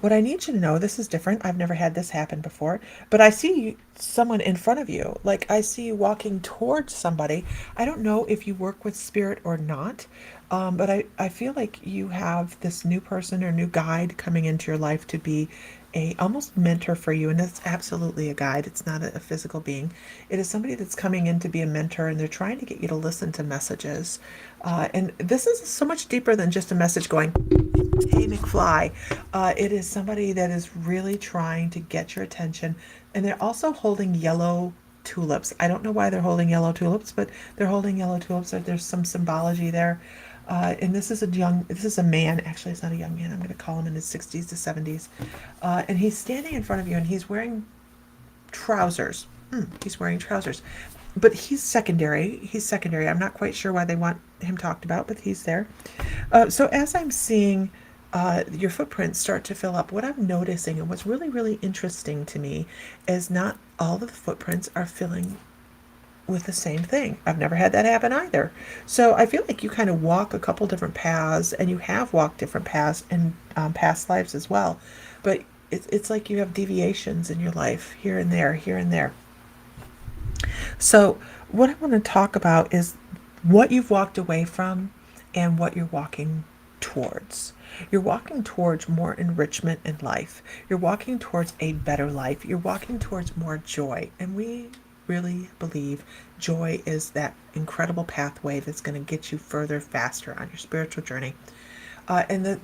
what I need you to know, this is different. I've never had this happen before, but I see someone in front of you. Like I see you walking towards somebody. I don't know if you work with spirit or not, but I feel like you have this new person or new guide coming into your life to be a almost mentor for you. And it's absolutely a guide. It's not a physical being. It is somebody that's coming in to be a mentor, and they're trying to get you to listen to messages. And this is so much deeper than just a message going, Hey McFly. It is somebody that is really trying to get your attention, and they're also holding yellow tulips. I don't know why they're holding yellow tulips, but they're holding yellow tulips. There's some symbology there. And this is a man. Actually, it's not a young man. I'm going to call him in his 60s to 70s. And he's standing in front of you, and he's wearing trousers. He's wearing trousers. But he's secondary. He's secondary. I'm not quite sure why they want him talked about, but he's there. So as I'm seeing your footprints start to fill up, what I'm noticing and what's really, really interesting to me is not all of the footprints are filling with the same thing. I've never had that happen either. So I feel like you kind of walk a couple different paths, and you have walked different paths in past lives as well. But it's like you have deviations in your life here and there, here and there. So, what I want to talk about is what you've walked away from and what you're walking towards. You're walking towards more enrichment in life. You're walking towards a better life. You're walking towards more joy. And we really believe joy is that incredible pathway that's going to get you further, faster on your spiritual journey. And the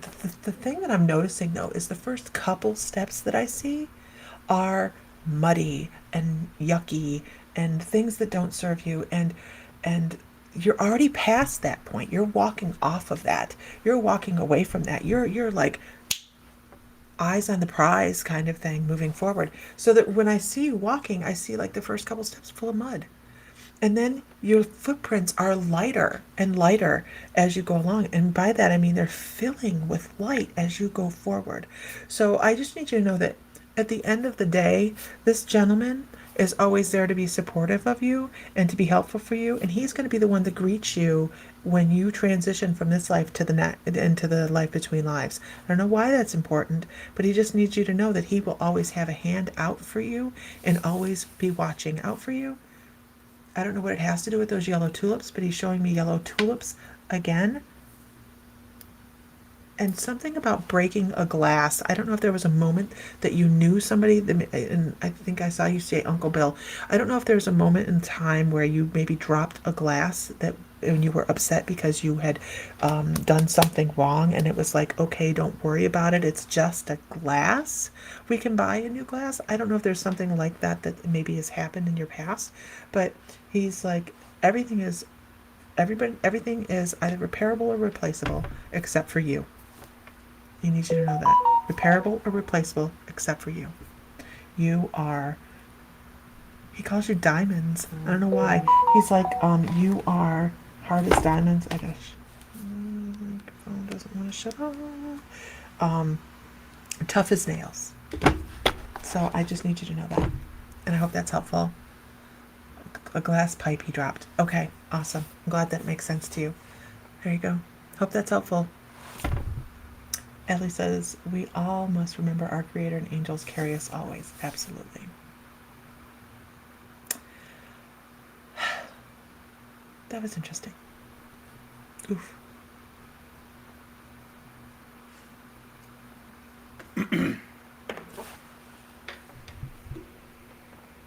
thing that I'm noticing though is the first couple steps that I see are muddy and yucky and things that don't serve you, and you're already past that point. You're walking off of that. You're walking away from that. You're like eyes on the prize kind of thing moving forward. So that when I see you walking, I see like the first couple steps full of mud. And then your footprints are lighter and lighter as you go along. And by that, I mean they're filling with light as you go forward. So I just need you to know that at the end of the day, this gentleman is always there to be supportive of you and to be helpful for you. And he's going to be the one that greets you when you transition from this life to the into the life between lives. I don't know why that's important, but he just needs you to know that he will always have a hand out for you and always be watching out for you. I don't know what it has to do with those yellow tulips, but he's showing me yellow tulips again. And something about breaking a glass. I don't know if there was a moment that you knew somebody, and I think I saw you say Uncle Bill. I don't know if there was a moment in time where you maybe dropped a glass that and you were upset because you had done something wrong, and it was like, okay, don't worry about it. It's just a glass. We can buy a new glass. I don't know if there's something like that that maybe has happened in your past, but he's like, everything is either repairable or replaceable except for you. He needs you to know that. Repairable or replaceable except for you. You are, he calls you diamonds. I don't know why. He's like, you are hard as diamonds. I guess. Phone doesn't want to shut off. Tough as nails. So I just need you to know that. And I hope that's helpful. A glass pipe he dropped. Okay, awesome. I'm glad that makes sense to you. There you go. Hope that's helpful. Ellie says, we all must remember our Creator and angels carry us always. Absolutely. That was interesting. Oof.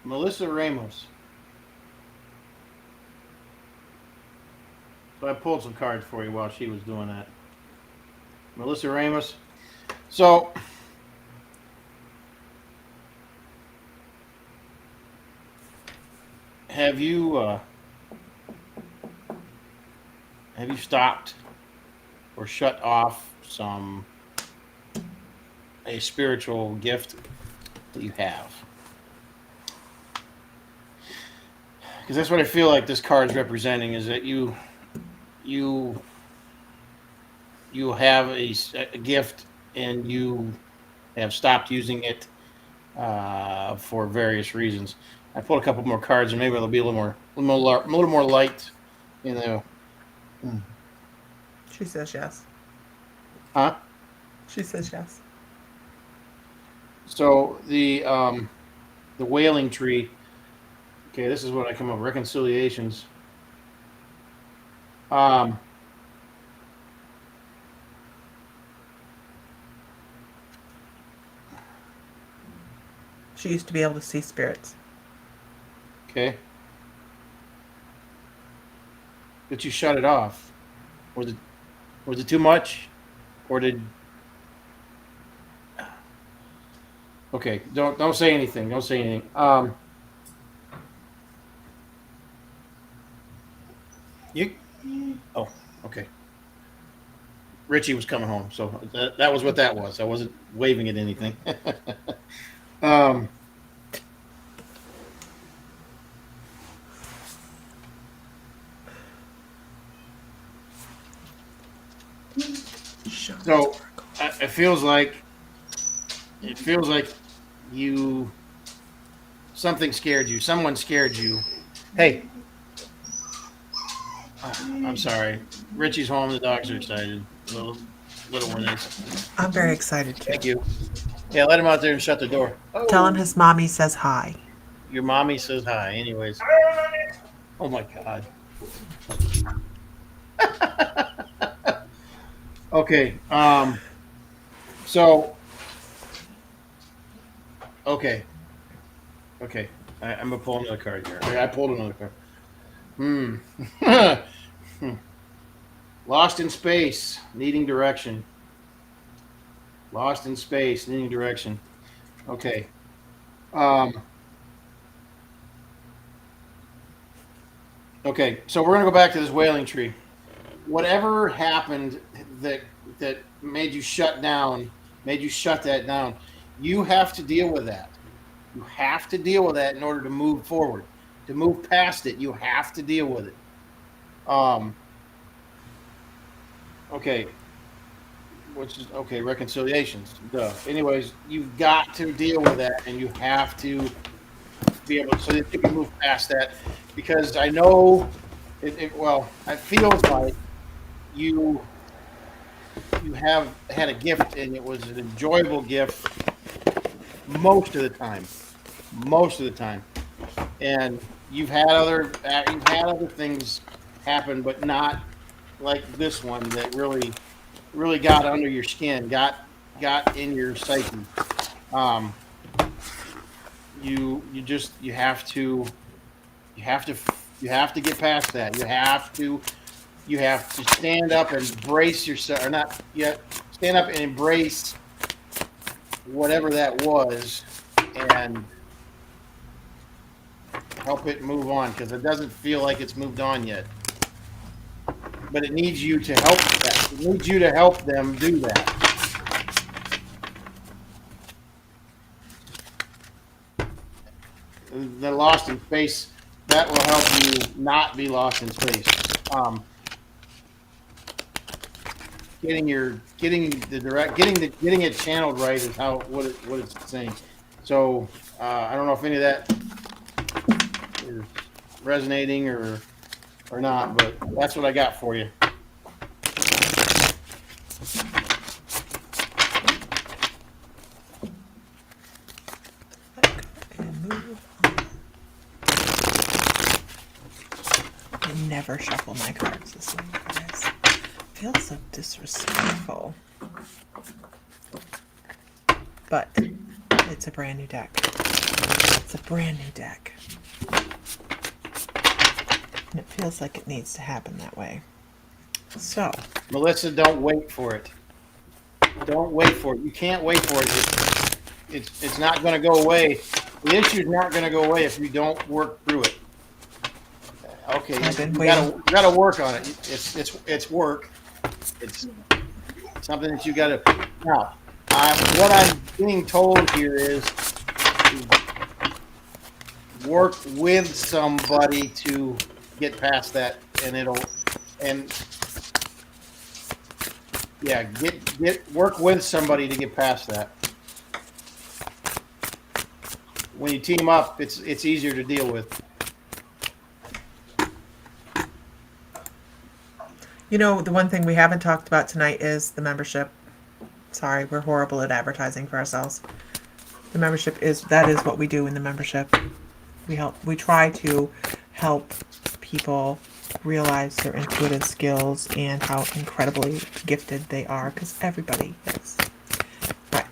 Melissa Ramos. So I pulled some cards for you while she was doing that. Melissa Ramos. So have you stopped or shut off a spiritual gift that you have? Because that's what I feel like this card's representing, is that you have a gift and you have stopped using it for various reasons. I pulled a couple more cards and maybe it'll be a little more light, you know. She says yes. Huh? She says yes. So the wailing tree. Okay, this is what I come up with. Reconciliations. She used to be able to see spirits. Okay. But you shut it off. Was it too much? Or did Okay, don't say anything. Don't say anything. You Oh, okay. Richie was coming home, so that was what that was. I wasn't waving at anything. um So it feels like you something scared you. Someone scared you. Hey, I'm sorry. Richie's home. The dogs are excited. Little ones. I'm very excited too. Thank you. Yeah, let him out there and shut the door. Tell him his mommy says hi. Your mommy says hi. Anyways. Oh my God. Okay. So. Okay. I'm gonna pull another card here. I pulled another card. Lost in space, needing direction. Lost in space, needing direction. Okay. Okay, so we're gonna go back to this wailing tree. Whatever happened that made you shut that down, you have to deal with that. You have to deal with that in order to move forward. To move past it, you have to deal with it. Okay. Which is okay, reconciliations. Duh. Anyways, you've got to deal with that, and you have to be able so that you can move past that. Because I know it feels like you have had a gift, and it was an enjoyable gift most of the time, and you've had other things happen, but not like this one that really got under your skin, got in your psyche. You have to get past that. You have to stand up and brace yourself, or not yet. Stand up and embrace whatever that was, and help it move on, because it doesn't feel like it's moved on yet. But it needs you to help that. It needs you to help them do that. The lost in space, that will help you not be lost in space. Getting it channeled right is what it's saying. So I don't know if any of that is resonating or not, but that's what I got for you. And move on. I never shuffle my cards this way, guys. Feels so disrespectful. But it's a brand new deck. It's a brand new deck. And it feels like it needs to happen that way. So, Melissa, don't wait for it. Don't wait for it. You can't wait for it. It's not going to go away. The issue's not going to go away if you don't work through it. Okay, I've been you waiting. gotta work on it. It's work. It's something that you gotta. Now, what I'm being told here is work with somebody to get past that, and get work with somebody to get past that. When you team up, it's easier to deal with. You know, the one thing we haven't talked about tonight is the membership. Sorry, we're horrible at advertising for ourselves. The membership that is what we do in the membership. We try to help people realize their intuitive skills and how incredibly gifted they are, because everybody is. Right.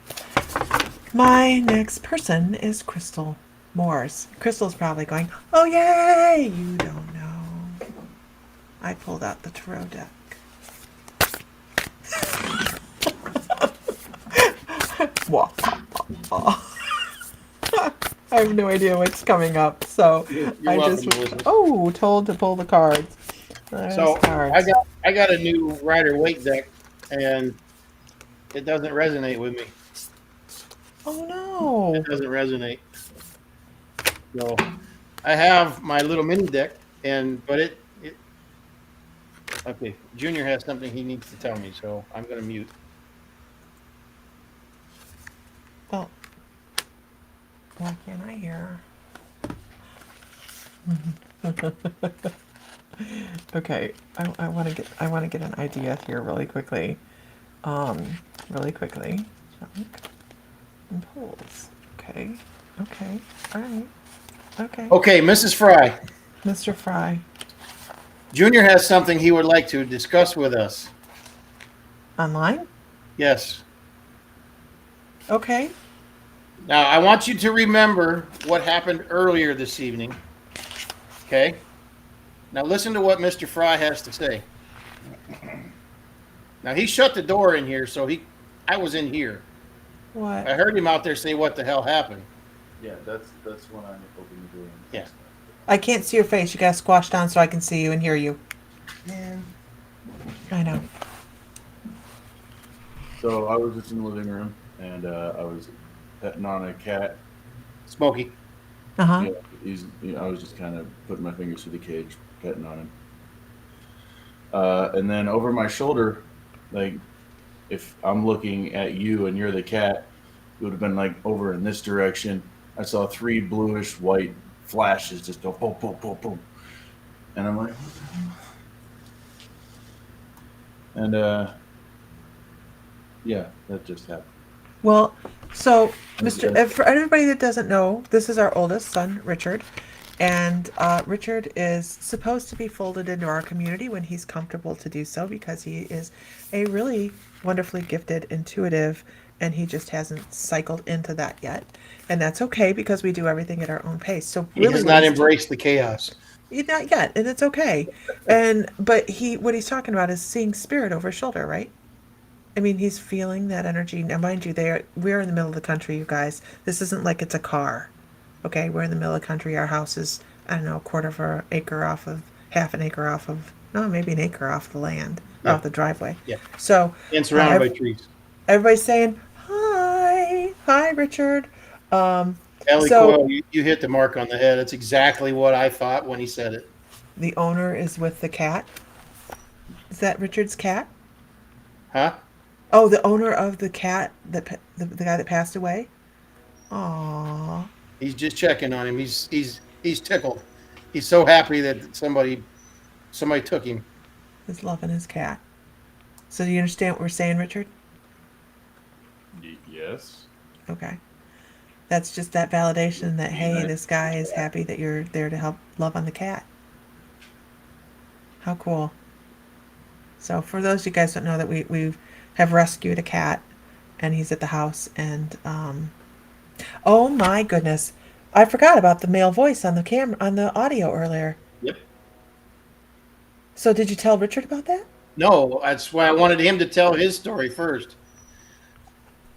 My next person is Crystal Moores. Crystal's probably going, oh yay! You don't know. I pulled out the tarot deck. I have no idea what's coming up, so You're I welcome, just Melissa. told to pull the cards. There's So cards. I got a new Rider Waite deck, and it doesn't resonate with me. Oh no! It doesn't resonate. So I have my little mini deck, but it okay. Junior has something he needs to tell me, so I'm going to mute. Well, why can't I hear? Okay, I want to get an idea here really quickly. Really quickly. And pulls. Okay. All right. Okay. Okay, Mrs. Fry. Mr. Fry. Junior has something he would like to discuss with us. Online? Yes. Okay. Now, I want you to remember what happened earlier this evening. Okay? Now, listen to what Mr. Fry has to say. Now, he shut the door in here, so I was in here. What? I heard him out there say, what the hell happened? Yeah, that's what I'm hoping to do. Yeah. I can't see your face. You gotta squash down so I can see you and hear you. Man. I know. So I was just in the living room, and I was petting on a cat. Smokey. Uh-huh. Yeah, I was just kind of putting my fingers through the cage, petting on him. And then over my shoulder, like, if I'm looking at you and you're the cat, it would have been like over in this direction. I saw 3 bluish white flashes just go boom, boom, boom, boom. And I'm like, what the hell? And yeah, that just happened. Well, so, Mr. Okay. For everybody that doesn't know, this is our oldest son, Richard. And Richard is supposed to be folded into our community when he's comfortable to do so, because he is a really wonderfully gifted, intuitive, and he just hasn't cycled into that yet. And that's okay, because we do everything at our own pace. So He really does not embrace the chaos. not yet, and it's okay. But what he's talking about is seeing spirit over his shoulder, right? I mean, he's feeling that energy. Now, mind you, we're in the middle of the country, you guys. This isn't like it's a car. Okay, we're in the middle of the country. Our house is, I don't know, a quarter of an acre off of, half an acre off of, no, maybe an acre off the land, Yeah. off the driveway. Yeah. So And surrounded by trees. everybody's saying, hi, Richard. Ellie So- Coyle, you hit the mark on the head. That's exactly what I thought when he said it. The owner is with the cat. Is that Richard's cat? Huh? Oh, the owner of the cat, the guy that passed away? Aww. He's just checking on him. He's tickled. He's so happy that somebody took him. He's loving his cat. So do you understand what we're saying, Richard? Yes. Okay. That's just that validation that, hey, this guy is happy that you're there to help love on the cat. How cool. So for those of you guys who don't know, that we have rescued a cat, and he's at the house, and oh my goodness, I forgot about the male voice on the audio earlier. Yep. So did you tell Richard about that? No, that's why I wanted him to tell his story first.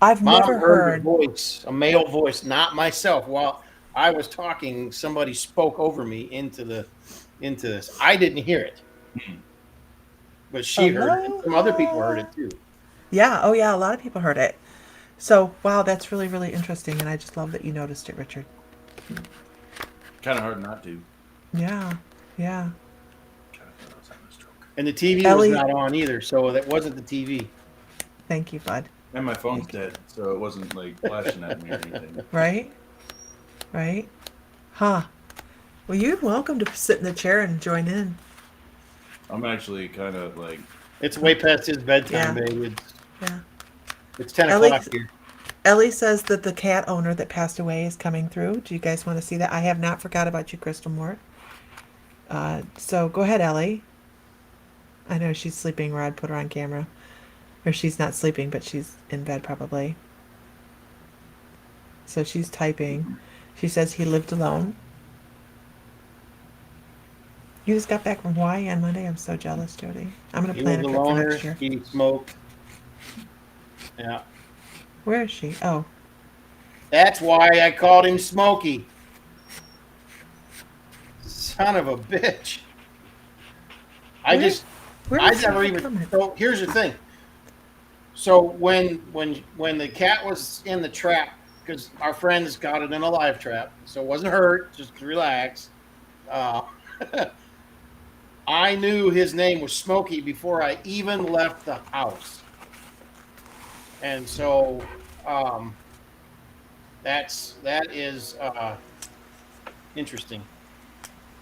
I've Mom never heard a heard. voice, a male voice, not myself. While I was talking, somebody spoke over me into this. I didn't hear it, but she heard it, and some other people heard Aloha. it too. Yeah. Oh, yeah. A lot of people heard it. So, wow, that's really, really interesting. And I just love that you noticed it, Richard. Kind of hard not to. Yeah. Yeah. Kind of thought I was having a stroke. And the TV was Ellie, not on either, so that wasn't the TV. thank you, bud. And my phone's Thank you. dead, so it wasn't like flashing at me or anything. Right? Right? Huh. Well, you're welcome to sit in the chair and join in. I'm actually kind of like, It's way past his bedtime, Yeah. baby. Yeah. It's 10 Ellie, o'clock here. Ellie says that the cat owner that passed away is coming through. Do you guys want to see that? I have not forgot about you, Crystal Moore. So go ahead, Ellie. I know she's sleeping. Rod put her on camera. Or she's not sleeping, but she's in bed probably. So she's typing. She says he lived alone. You just got back from Hawaii on Monday. I'm so jealous, Jody. I'm going to He plan was a a trip for loner. next year. He smoked. Yeah. Where is she? Oh, That's why I called him Smokey. Son of a bitch. I Where- just, where I is she never in the even. comment? So here's the thing. So when the cat was in the trap, because our friends got it in a live trap, so it wasn't hurt. Just relax. Uh, I knew his name was Smokey before I even left the house, and so that is interesting.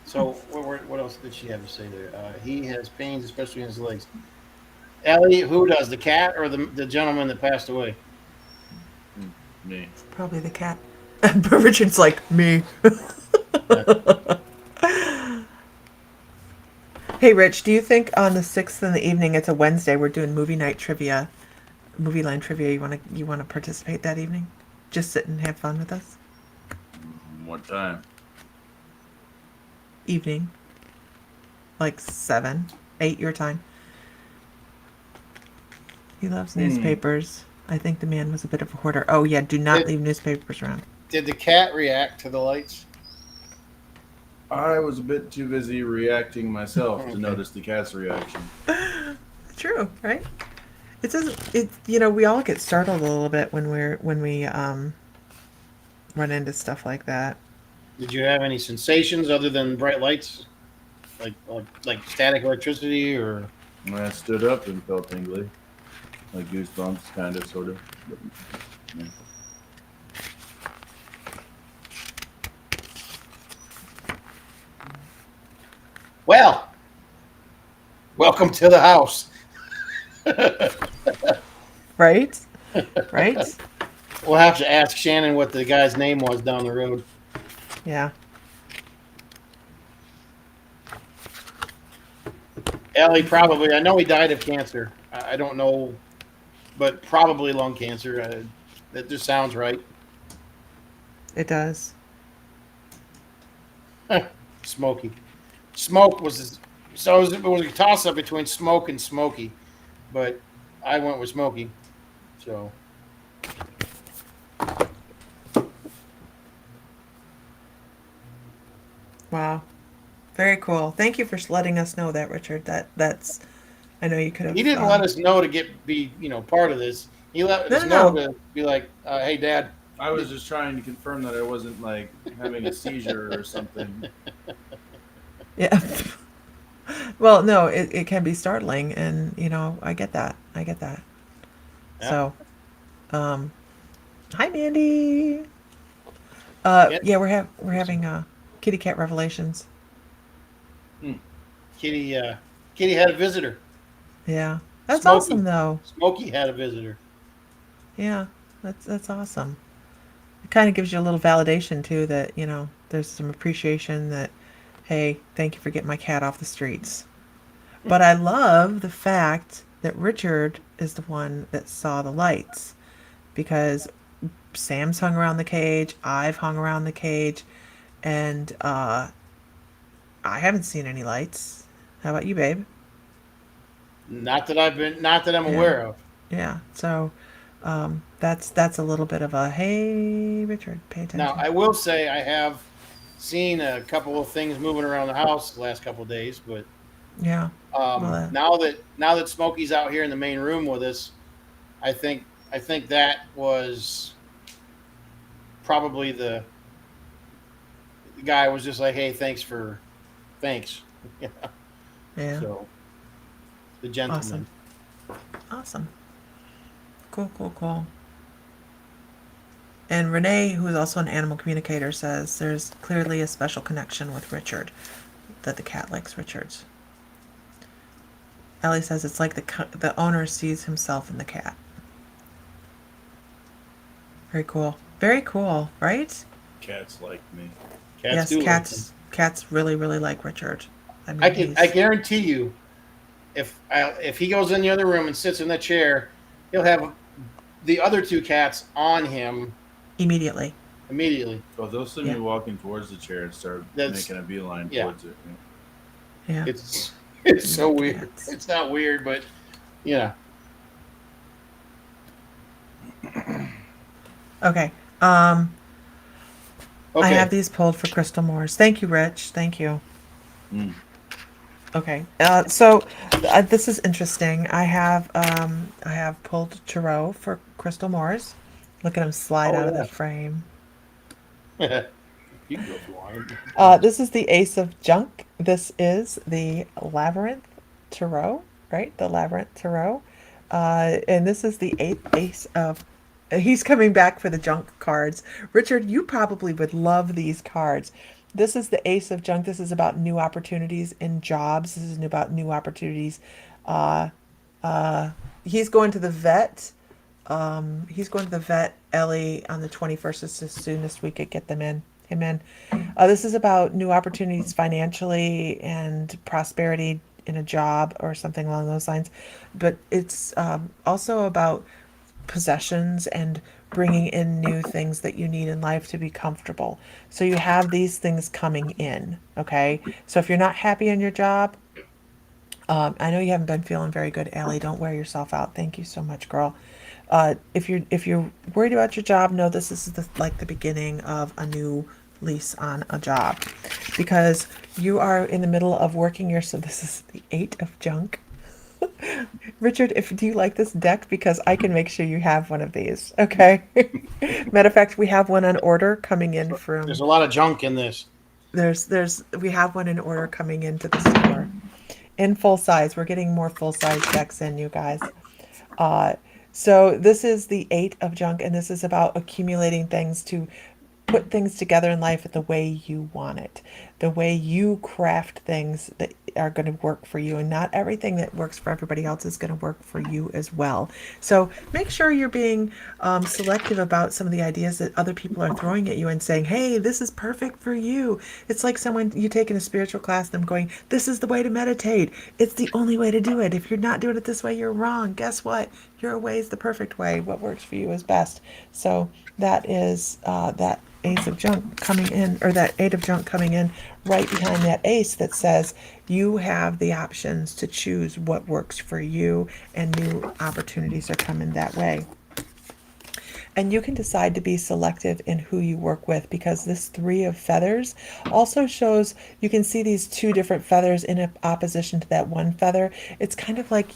So what else did she have to say there? He has pains, especially in his legs. Ellie, who does, the cat or the gentleman that passed away? me. Probably the cat. But Richard's like, me. Hey, Rich, do you think on the 6th in the evening, it's a Wednesday, we're doing movie night trivia, movie line trivia, you want to participate that evening? Just sit and have fun with us? What time? Evening. Like 7, 8 your time. He loves newspapers. I think the man was a bit of a hoarder. Oh, yeah, do not leave newspapers around. Did the cat react to the lights? I was a bit too busy reacting myself Okay. to notice the cat's reaction. True, right? It doesn't. It we all get startled a little bit when we run into stuff like that. Did you have any sensations other than bright lights, like static electricity, or When I stood up and felt tingly, like goosebumps, kind of, sort of. But, yeah. well, welcome to the house. Right? Right? We'll have to ask Shannon what the guy's name was down the road. Yeah. Ellie probably. I know he died of cancer. I don't know, but probably lung cancer. That just sounds right. It does. Smokey. Smoke was so it was a toss up between Smoke and Smokey, but I went with Smokey. So Wow. Very cool. Thank you for letting us know that, Richard. That's. I know you could have. he didn't let us know to be part of this. He let us No. know to be like, hey, Dad. I was just trying to confirm that I wasn't like having a seizure or something. Yeah. Well, no, it can be startling, and I get that. I get that. Yeah. So, hi, Mandy. Yeah, we're having kitty cat revelations. Kitty had a visitor. Yeah, that's Smokey. awesome, though. Smokey had a visitor. Yeah, that's awesome. It kind of gives you a little validation too that there's some appreciation that, hey, thank you for getting my cat off the streets. But I love the fact that Richard is the one that saw the lights, because Sam's hung around the cage, I've hung around the cage, and I haven't seen any lights. How about you, babe? Not that I'm Yeah. aware of. Yeah. So that's a little bit of a hey, Richard, pay Now, attention. I will say I have seen a couple of things moving around the house the last couple of days, but Yeah. Well, now that Smokey's out here in the main room with us, I think that was probably the guy was just like, "Hey, thanks." Yeah. yeah. So the Awesome. gentleman. Awesome. Cool. Cool. Cool. And Renee, who is also an animal communicator, says there's clearly a special connection with Richard, that the cat likes Richard's. Ellie says it's like the owner sees himself in the cat. Very cool. Very cool, right? Cats like me. Cats Yes, do like him. cats really really like Richard. I I mean, can I he's guarantee you, if he goes in the other room and sits in the chair, he'll have the other two cats on him immediately. immediately. Oh, they'll see Yeah. me walking towards the chair and start That's making a beeline yeah. towards it. Yeah. It's so weird. Cats. It's not weird, but yeah. Okay. Um I have Okay. these pulled for Crystal Moores. Thank you, Rich. Thank you. Mm. Okay. So this is interesting. I have pulled tarot for Crystal Moores. Look at him slide out of the Oh frame. yeah. You can go if you want. This is the Ace of Junk. This is the Labyrinth Tarot, right? The Labyrinth Tarot. And this is the eighth Ace of. He's coming back for the junk cards. Richard, you probably would love these cards. This is the Ace of Junk. This is about new opportunities in jobs. This is about new opportunities. Uh, he's going to the vet. He's going to the vet, Ellie, on the 21st. It's as soon as we could get him in. This is about new opportunities financially and prosperity in a job or something along those lines. But it's also about possessions and bringing in new things that you need in life to be comfortable. So you have these things coming in, okay? So if you're not happy in your job, I know you haven't been feeling very good, Allie. Don't wear yourself out. Thank you so much, girl. If you're worried about your job, no, this is like the beginning of a new lease on a job, because you are in the middle of working your. So this is the Eight of Junk. Richard, if do you like this deck? Because I can make sure you have one of these. Okay. Matter of fact, we have one on order coming in There's from. a lot of junk in this. We have one in order coming into the store in full size. We're getting more full size decks in, you guys. Uh, so this is the Eight of Junk, and this is about accumulating things to put things together in life the way you want it, the way you craft things that are going to work for you, and not everything that works for everybody else is going to work for you as well. So make sure you're being selective about some of the ideas that other people are throwing at you and saying, hey, this is perfect for you. It's like someone you take in a spiritual class, them going, this is the way to meditate. It's the only way to do it. If you're not doing it this way, you're wrong. Guess what? Your way is the perfect way. What works for you is best. So that is that Ace of Junk coming in, or that Eight of Junk coming in right behind that ace that says you have the options to choose what works for you, and new opportunities are coming that way. And you can decide to be selective in who you work with, because this Three of Feathers also shows you can see these two different feathers in opposition to that one feather. It's kind of like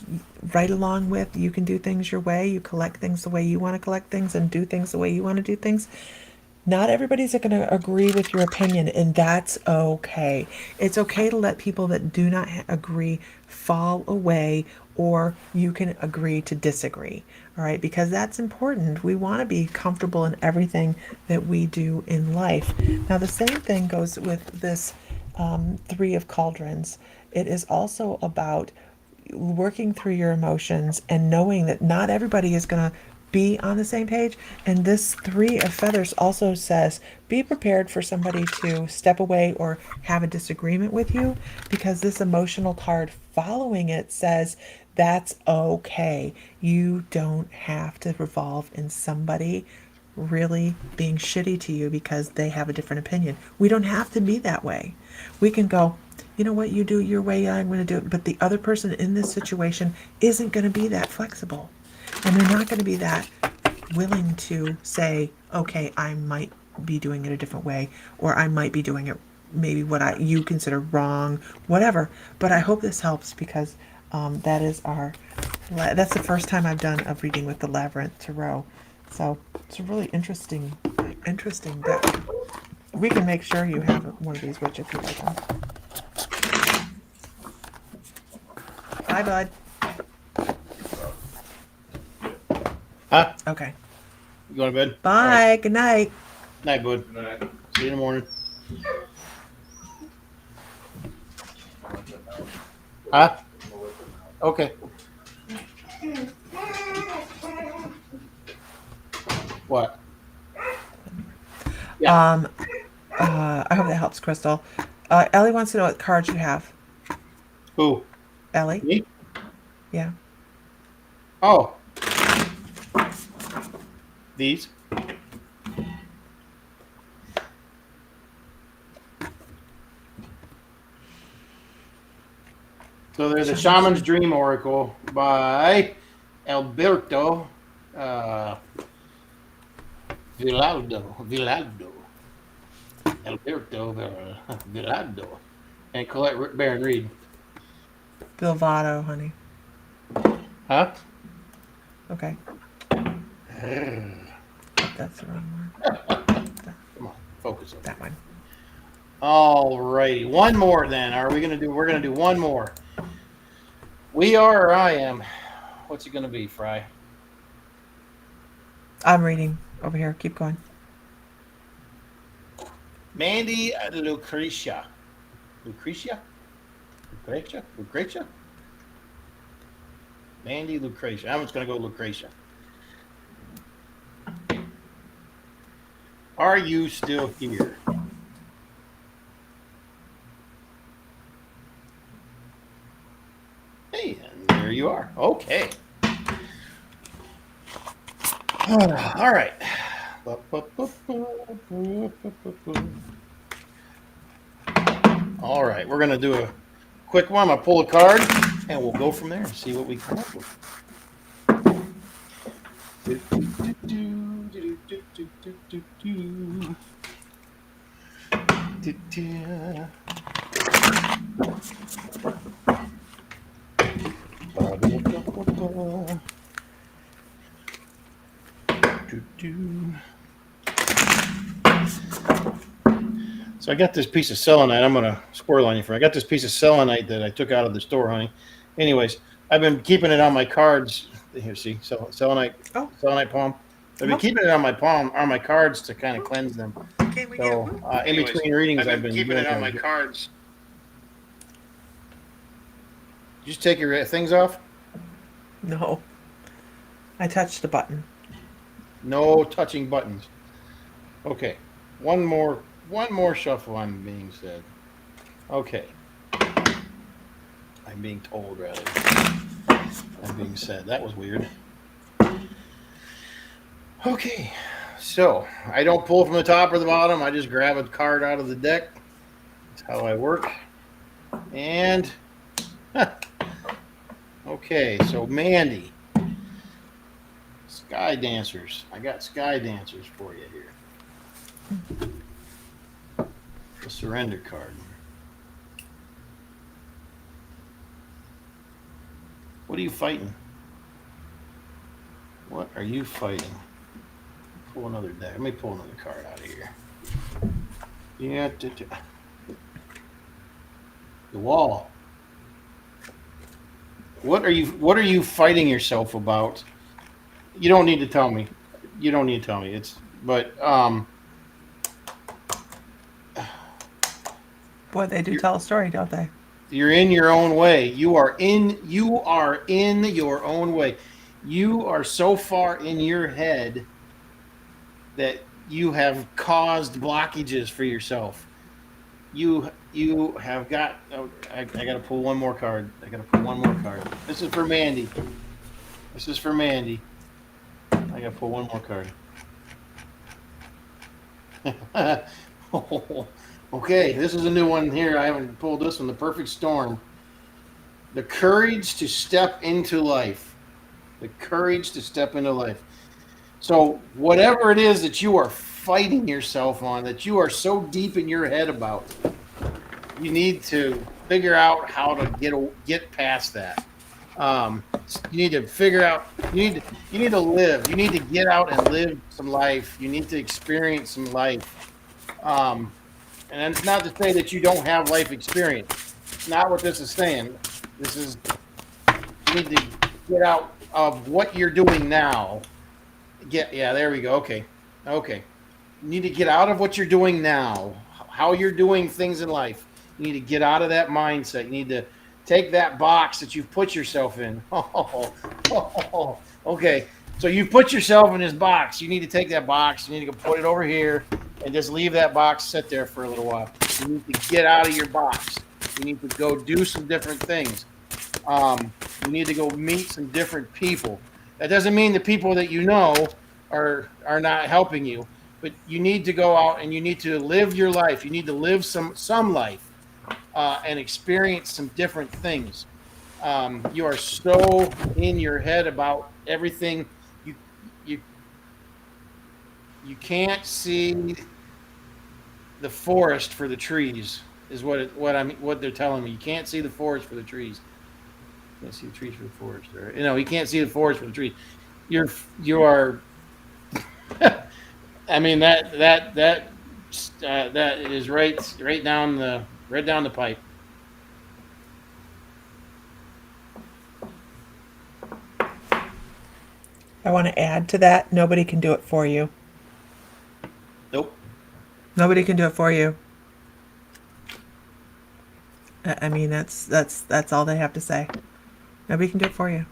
right along with you can do things your way, you collect things the way you want to collect things, and do things the way you want to do things. Not everybody's going to agree with your opinion, and that's okay. It's okay to let people that do not agree fall away, or you can agree to disagree. All right, because that's important. We want to be comfortable in everything that we do in life. Now, the same thing goes with this Three of Cauldrons. It is also about working through your emotions and knowing that not everybody is going to be on the same page. And this Three of Feathers also says be prepared for somebody to step away or have a disagreement with you, because this emotional card following it says that's okay. You don't have to revolve in somebody really being shitty to you because they have a different opinion. We don't have to be that way. We can go, you know what, you do it your way, I'm going to do it. But the other person in this situation isn't going to be that flexible. And they're not going to be that willing to say, okay, I might be doing it a different way, or I might be doing it maybe what you consider wrong, whatever. But I hope this helps because that's the first time I've done a reading with the Labyrinth Tarot. So it's a really interesting deck. We can make sure you have one of these, Rich, if you like them. Bye, bud. Huh? Okay. You going to bed? Bye. All right. Good night. Night, bud. Night. See you in the morning. Huh? Okay. What? Yeah. I hope that helps, Crystal. Ellie wants to know what cards you have. Who? Ellie? Me? Yeah. Oh. These? So they're the Shaman's Dream Oracle by Alberto Villaldo. Alberto Villaldo. And Colette Baron Reed. Bilvato, honey. Huh? Okay. That's the wrong one. Come on, focus on That one. All righty. One more then. We're gonna do one more. We are or I am. What's it gonna be, Fry? I'm reading over here. Keep going. Mandy Lucretia. Lucretia? Mandy Lucretia. I'm just gonna go Lucretia. Are you still here? Hey, and there you are. Okay. All right. All right. We're going to do a quick one. I'm going to pull a card, and we'll go from there and see what we come up with. So I got this piece of selenite. I'm going to spoil on you for. I got this piece of selenite that I took out of the store, honey. Anyways, I've been keeping it on my cards. Here, see, selenite, selenite palm. I've been keeping it on my palm, on my cards to kind of cleanse them. So in between readings, I've been keeping it on my cards. Did you just take your things off? No. I touched the button. No touching buttons. Okay. One more shuffle, I'm being said. Okay. I'm being told, rather. I'm being said. That was weird. Okay. So, I don't pull from the top or the bottom. I just grab a card out of the deck. That's how I work. And... okay, so Mandy. Sky Dancers. I got Sky Dancers for you here. The surrender card. What are you fighting? What are you fighting? Pull another deck. Let me pull another card out of here. Yeah. The wall. What are you fighting yourself about? You don't need to tell me. You don't need to tell me. Boy, they do tell a story, don't they? You're in your own way. You are in your own way. You are so far in your head that you have caused blockages for yourself. You have got. Oh, I got to pull one more card. This is for Mandy. I got to pull one more card. Okay, this is a new one here. I haven't pulled this one. The perfect storm. The courage to step into life. The courage to step into life. So, whatever it is that you are fighting yourself on, that you are so deep in your head about, you need to figure out how to get past that. Um, you need to figure out. You need to live. You need to get out and live some life. You need to experience some life. Um, and it's not to say that you don't have life experience. It's not what this is saying. This is you need to get out of what you're doing now. Yeah, there we go. Okay. You need to get out of what you're doing now, how you're doing things in life. You need to get out of that mindset. You need to take that box that you've put yourself in. Okay. So you've put yourself in this box. You need to take that box. You need to go put it over here and just leave that box sit there for a little while. You need to get out of your box. You need to go do some different things. You need to go meet some different people. That doesn't mean the people that you know are not helping you, but you need to go out and you need to live your life. You need to live some life and experience some different things. You are so in your head about everything. You you you can't see the forest for the trees. Is what they're telling me. You can't see the forest for the trees. You can't see the trees for the forest. Or, you can't see the forest for the trees. You are. I mean that is right down the pipe. I want to add to that. Nobody can do it for you. Nope. Nobody can do it for you. I mean, that's all they have to say. Nobody can do it for you.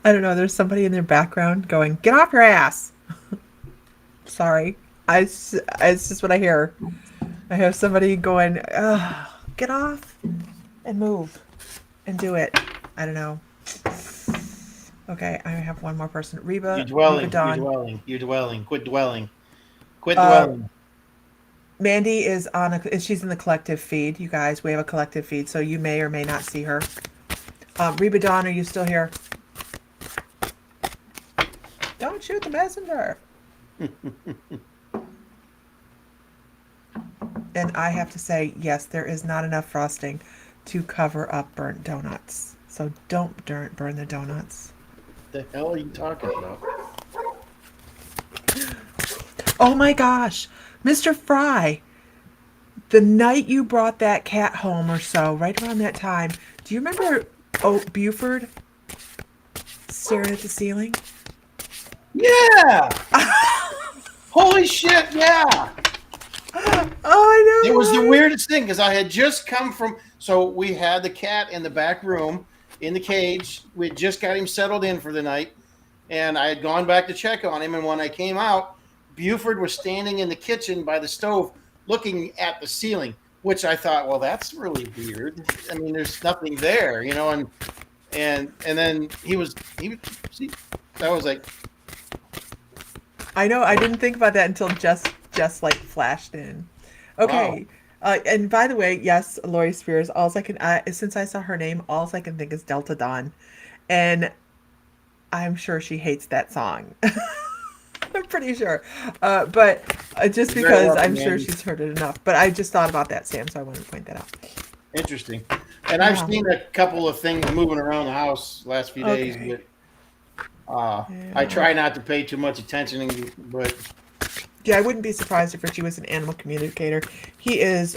I don't know. There's somebody in their background going, "Get off your ass." Sorry, it's just what I hear. I have somebody going, "Get off and move and do it." I don't know. Okay, I have one more person. Reba. You're dwelling. Reba Dawn. You're dwelling. You're dwelling. Quit dwelling. Quit Uh, dwelling. Mandy is she's in the collective feed, you guys. We have a collective feed, so you may or may not see her. Reba Dawn, are you still here? Don't shoot the messenger. And I have to say, yes, there is not enough frosting to cover up burnt donuts. So don't burn the donuts. What the hell are you talking about? Oh my gosh, Mr. Fry, the night you brought that cat home or so, right around that time, do you remember Buford staring at the ceiling? Yeah. Holy shit! Yeah. Oh, I know. It was the right? weirdest thing because I had just come from. So we had the cat in the back room in the cage. We had just got him settled in for the night, and I had gone back to check on him. And when I came out, Buford was standing in the kitchen by the stove, looking at the ceiling, which I thought, well, that's really weird. I mean, there's nothing there, and then he was. See, I was like, I know. I didn't think about that until just like flashed in. Okay. wow. And by the way, yes, Lori Spears. All I can since I saw her name, all I can think is Delta Dawn, and I'm sure she hates that song. I'm pretty sure, but just Very because well, I'm sure Mandy. she's heard it enough. But I just thought about that, Sam, so I wanted to point that out. Interesting. And I've Yeah. seen a couple of things moving around the house last few days, Okay. but Yeah. I try not to pay too much attention. But Yeah, I wouldn't be surprised if Richie was an animal communicator. He is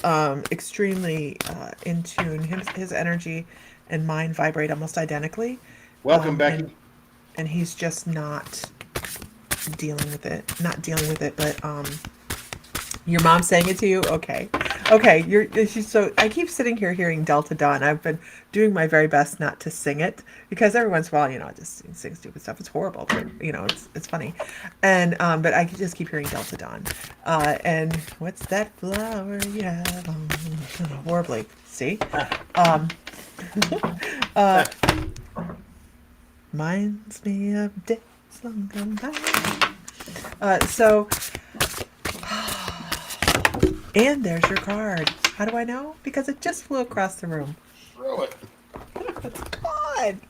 extremely in tune. His energy and mine vibrate almost identically. welcome, Becky. And he's just not dealing with it. Not dealing with it, but your mom's saying it to you? Okay. She's so I keep sitting here hearing Delta Dawn. I've been doing my very best not to sing it because every once in a while, I just sing stupid stuff. It's horrible, but it's funny. And but I just keep hearing Delta Dawn. And what's that flower you have on? Horribly. See? uh Reminds me of days long gone by. So, and there's your card. How do I know? Because it just flew across the room. Throw it. It's gone.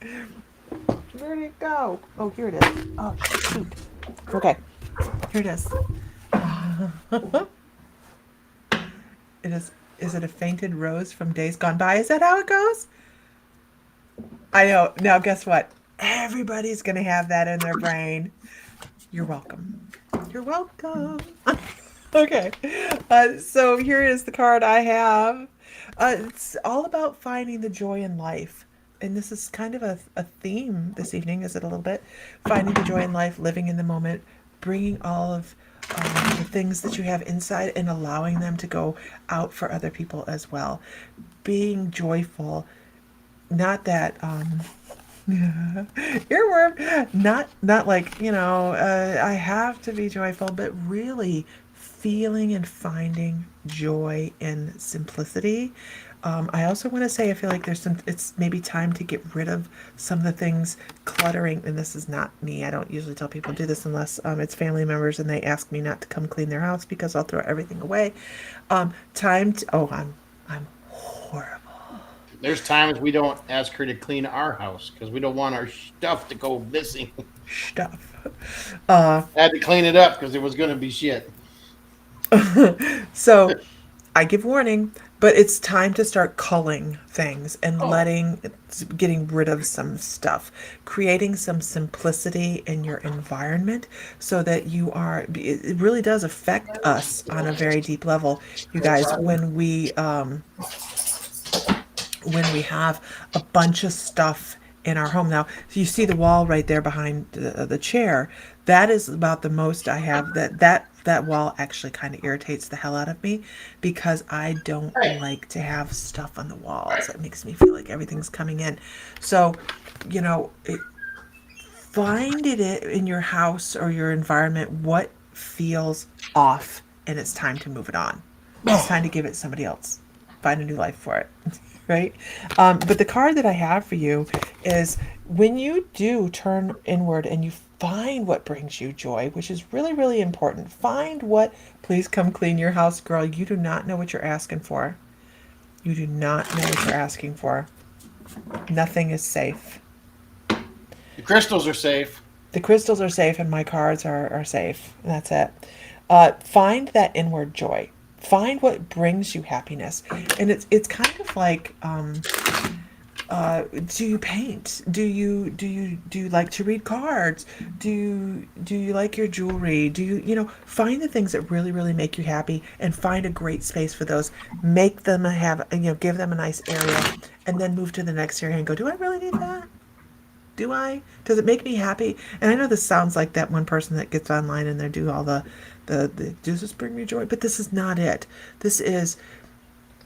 Where did it go? Oh, here it is. Oh, shoot. Okay, here it is. It is. Is it a fainted rose from days gone by? Is that how it goes? I know. Now, guess what? Everybody's gonna have that in their brain. You're welcome. You're welcome. Okay. So here is the card I have. It's all about finding the joy in life. And this is kind of a theme this evening, is it a little bit? Finding the joy in life, living in the moment, bringing all of the things that you have inside and allowing them to go out for other people as well. Being joyful, not that earworm, not like, I have to be joyful, but really feeling and finding joy in simplicity. I also want to say I feel like it's maybe time to get rid of some of the things cluttering, and this is not me. I don't usually tell people to do this unless it's family members and they ask me not to come clean their house because I'll throw everything away. I'm horrible. There's times we don't ask her to clean our house because we don't want our stuff to go missing. Stuff. I had to clean it up because it was going to be shit. So I give warning, but it's time to start culling things and getting rid of some stuff, creating some simplicity in your environment so that it really does affect us on a very deep level, you guys, when we have a bunch of stuff in our home. Now, you see the wall right there behind the chair. That is about the most I have. That wall actually kind of irritates the hell out of me because I don't like to have stuff on the walls. It makes me feel like everything's coming in. So, find it in your house or your environment what feels off, and it's time to move it on. It's time to give it to somebody else. Find a new life for it. Right? But the card that I have for you is when you do turn inward and you find what brings you joy, which is really, really important. Please come clean your house, girl. You do not know what you're asking for. You do not know what you're asking for. Nothing is safe. The crystals are safe. The crystals are safe and my cards are safe. And that's it. Find that inward joy. Find what brings you happiness. And it's kind of like, do you paint? Do you like to read cards? Do you like your jewelry? Do you find the things that really, really make you happy and find a great space for those. Make them give them a nice area and then move to the next area and go, do I really need that? Do I? Does it make me happy? And I know this sounds like that one person that gets online and they do all the does this bring me joy? But this is not it. This is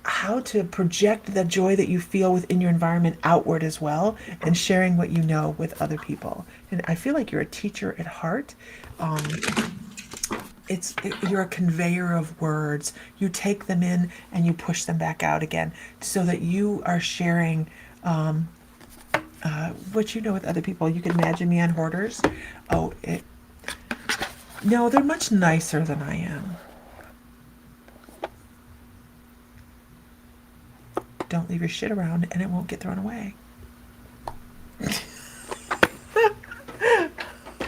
how to project the joy that you feel within your environment outward as well, and sharing what you know with other people. And I feel like you're a teacher at heart. You're a conveyor of words. You take them in and you push them back out again, so that you are sharing what you know with other people. You can imagine me on Hoarders. No, they're much nicer than I am. Don't leave your shit around and it won't get thrown away.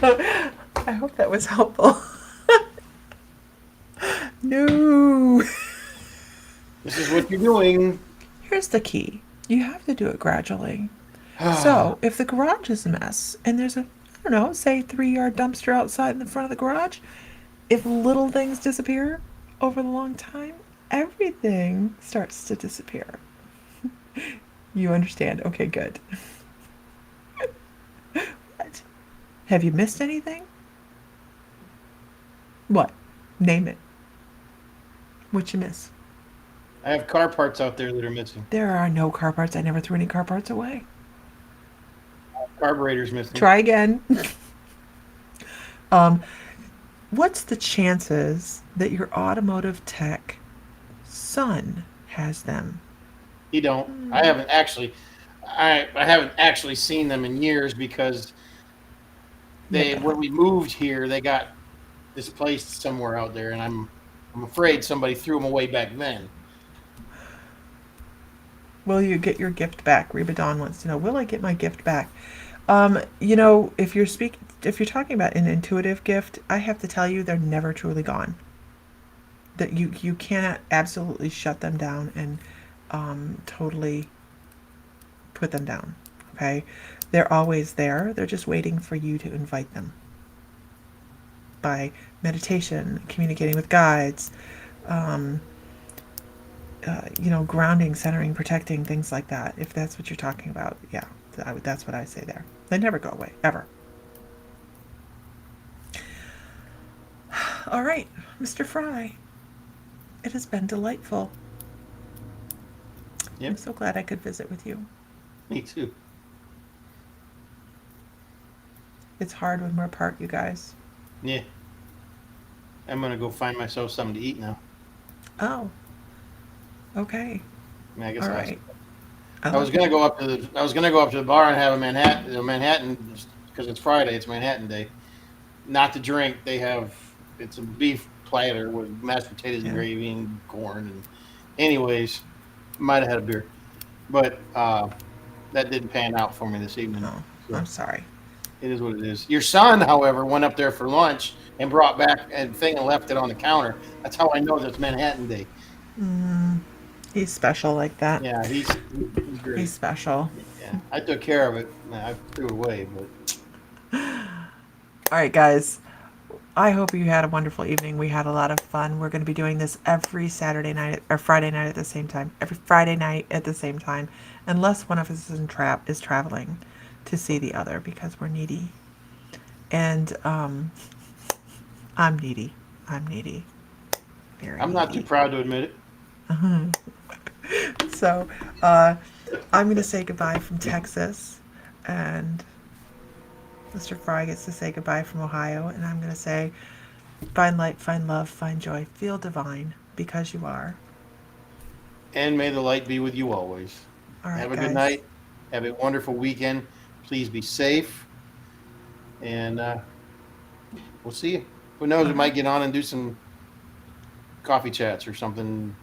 I hope that was helpful. No. This is what you're doing. Here's the key. You have to do it gradually. So, if the garage is a mess and there's say 3-yard dumpster outside in the front of the garage, if little things disappear over the long time, everything starts to disappear. You understand? Okay, good. What? Have you missed anything? What? Name it. What you miss? I have car parts out there that are missing. There are no car parts. I never threw any car parts away. Carburetor's missing. Try again. What's the chances that your automotive tech son has them? He don't. I haven't actually seen them in years because when we moved here, they got displaced somewhere out there, and I'm afraid somebody threw them away back then. Will you get your gift back? Reba Dawn wants to know, will I get my gift back? If you're talking about an intuitive gift, I have to tell you they're never truly gone. That you cannot absolutely shut them down and totally put them down. Okay, they're always there. They're just waiting for you to invite them by meditation, communicating with guides, grounding, centering, protecting, things like that. If that's what you're talking about, yeah, that's what I say there. They never go away, ever. All right, Mr. Fry. It has been delightful. Yep. I'm so glad I could visit with you. Me too. It's hard when we're apart, you guys. Yeah. I'm gonna go find myself something to eat now. Oh. Okay. I mean, I guess All I right. I was gonna go up to the bar and have a Manhattan because it's Friday. It's Manhattan Day. Not to drink. It's a beef platter with mashed potatoes and Yeah. gravy and corn. And anyways, might have had a beer, but that didn't pan out for me this evening. Oh, So I'm sorry. it is what it is. Your son, however, went up there for lunch and brought back a thing and left it on the counter. That's how I know that it's Manhattan Day. He's special like that. Yeah, he's great. He's special. Yeah, I took care of it. I threw it away, but All right, guys. I hope you had a wonderful evening. We had a lot of fun. We're going to be doing this every Saturday night or Friday night at the same time. Every Friday night at the same time, unless one of us is traveling to see the other because we're needy. And I'm needy. I'm needy. Very I'm not too needy. proud to admit it. So I'm going to say goodbye from Texas, and Mr. Fry gets to say goodbye from Ohio, and I'm going to say find light, find love, find joy, feel divine because you are. And may the light be with you always. All right, Have a guys. good night. Have a wonderful weekend. Please be safe. And we'll see you. Who knows? We might get on and do some coffee chats or something.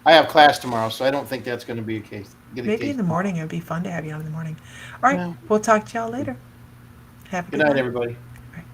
I have class tomorrow, so I don't think that's going to be a case. Maybe in the morning. It would be fun to have you on in the morning. All right. Yeah. We'll talk to y'all later. Have a Good good night, night. everybody.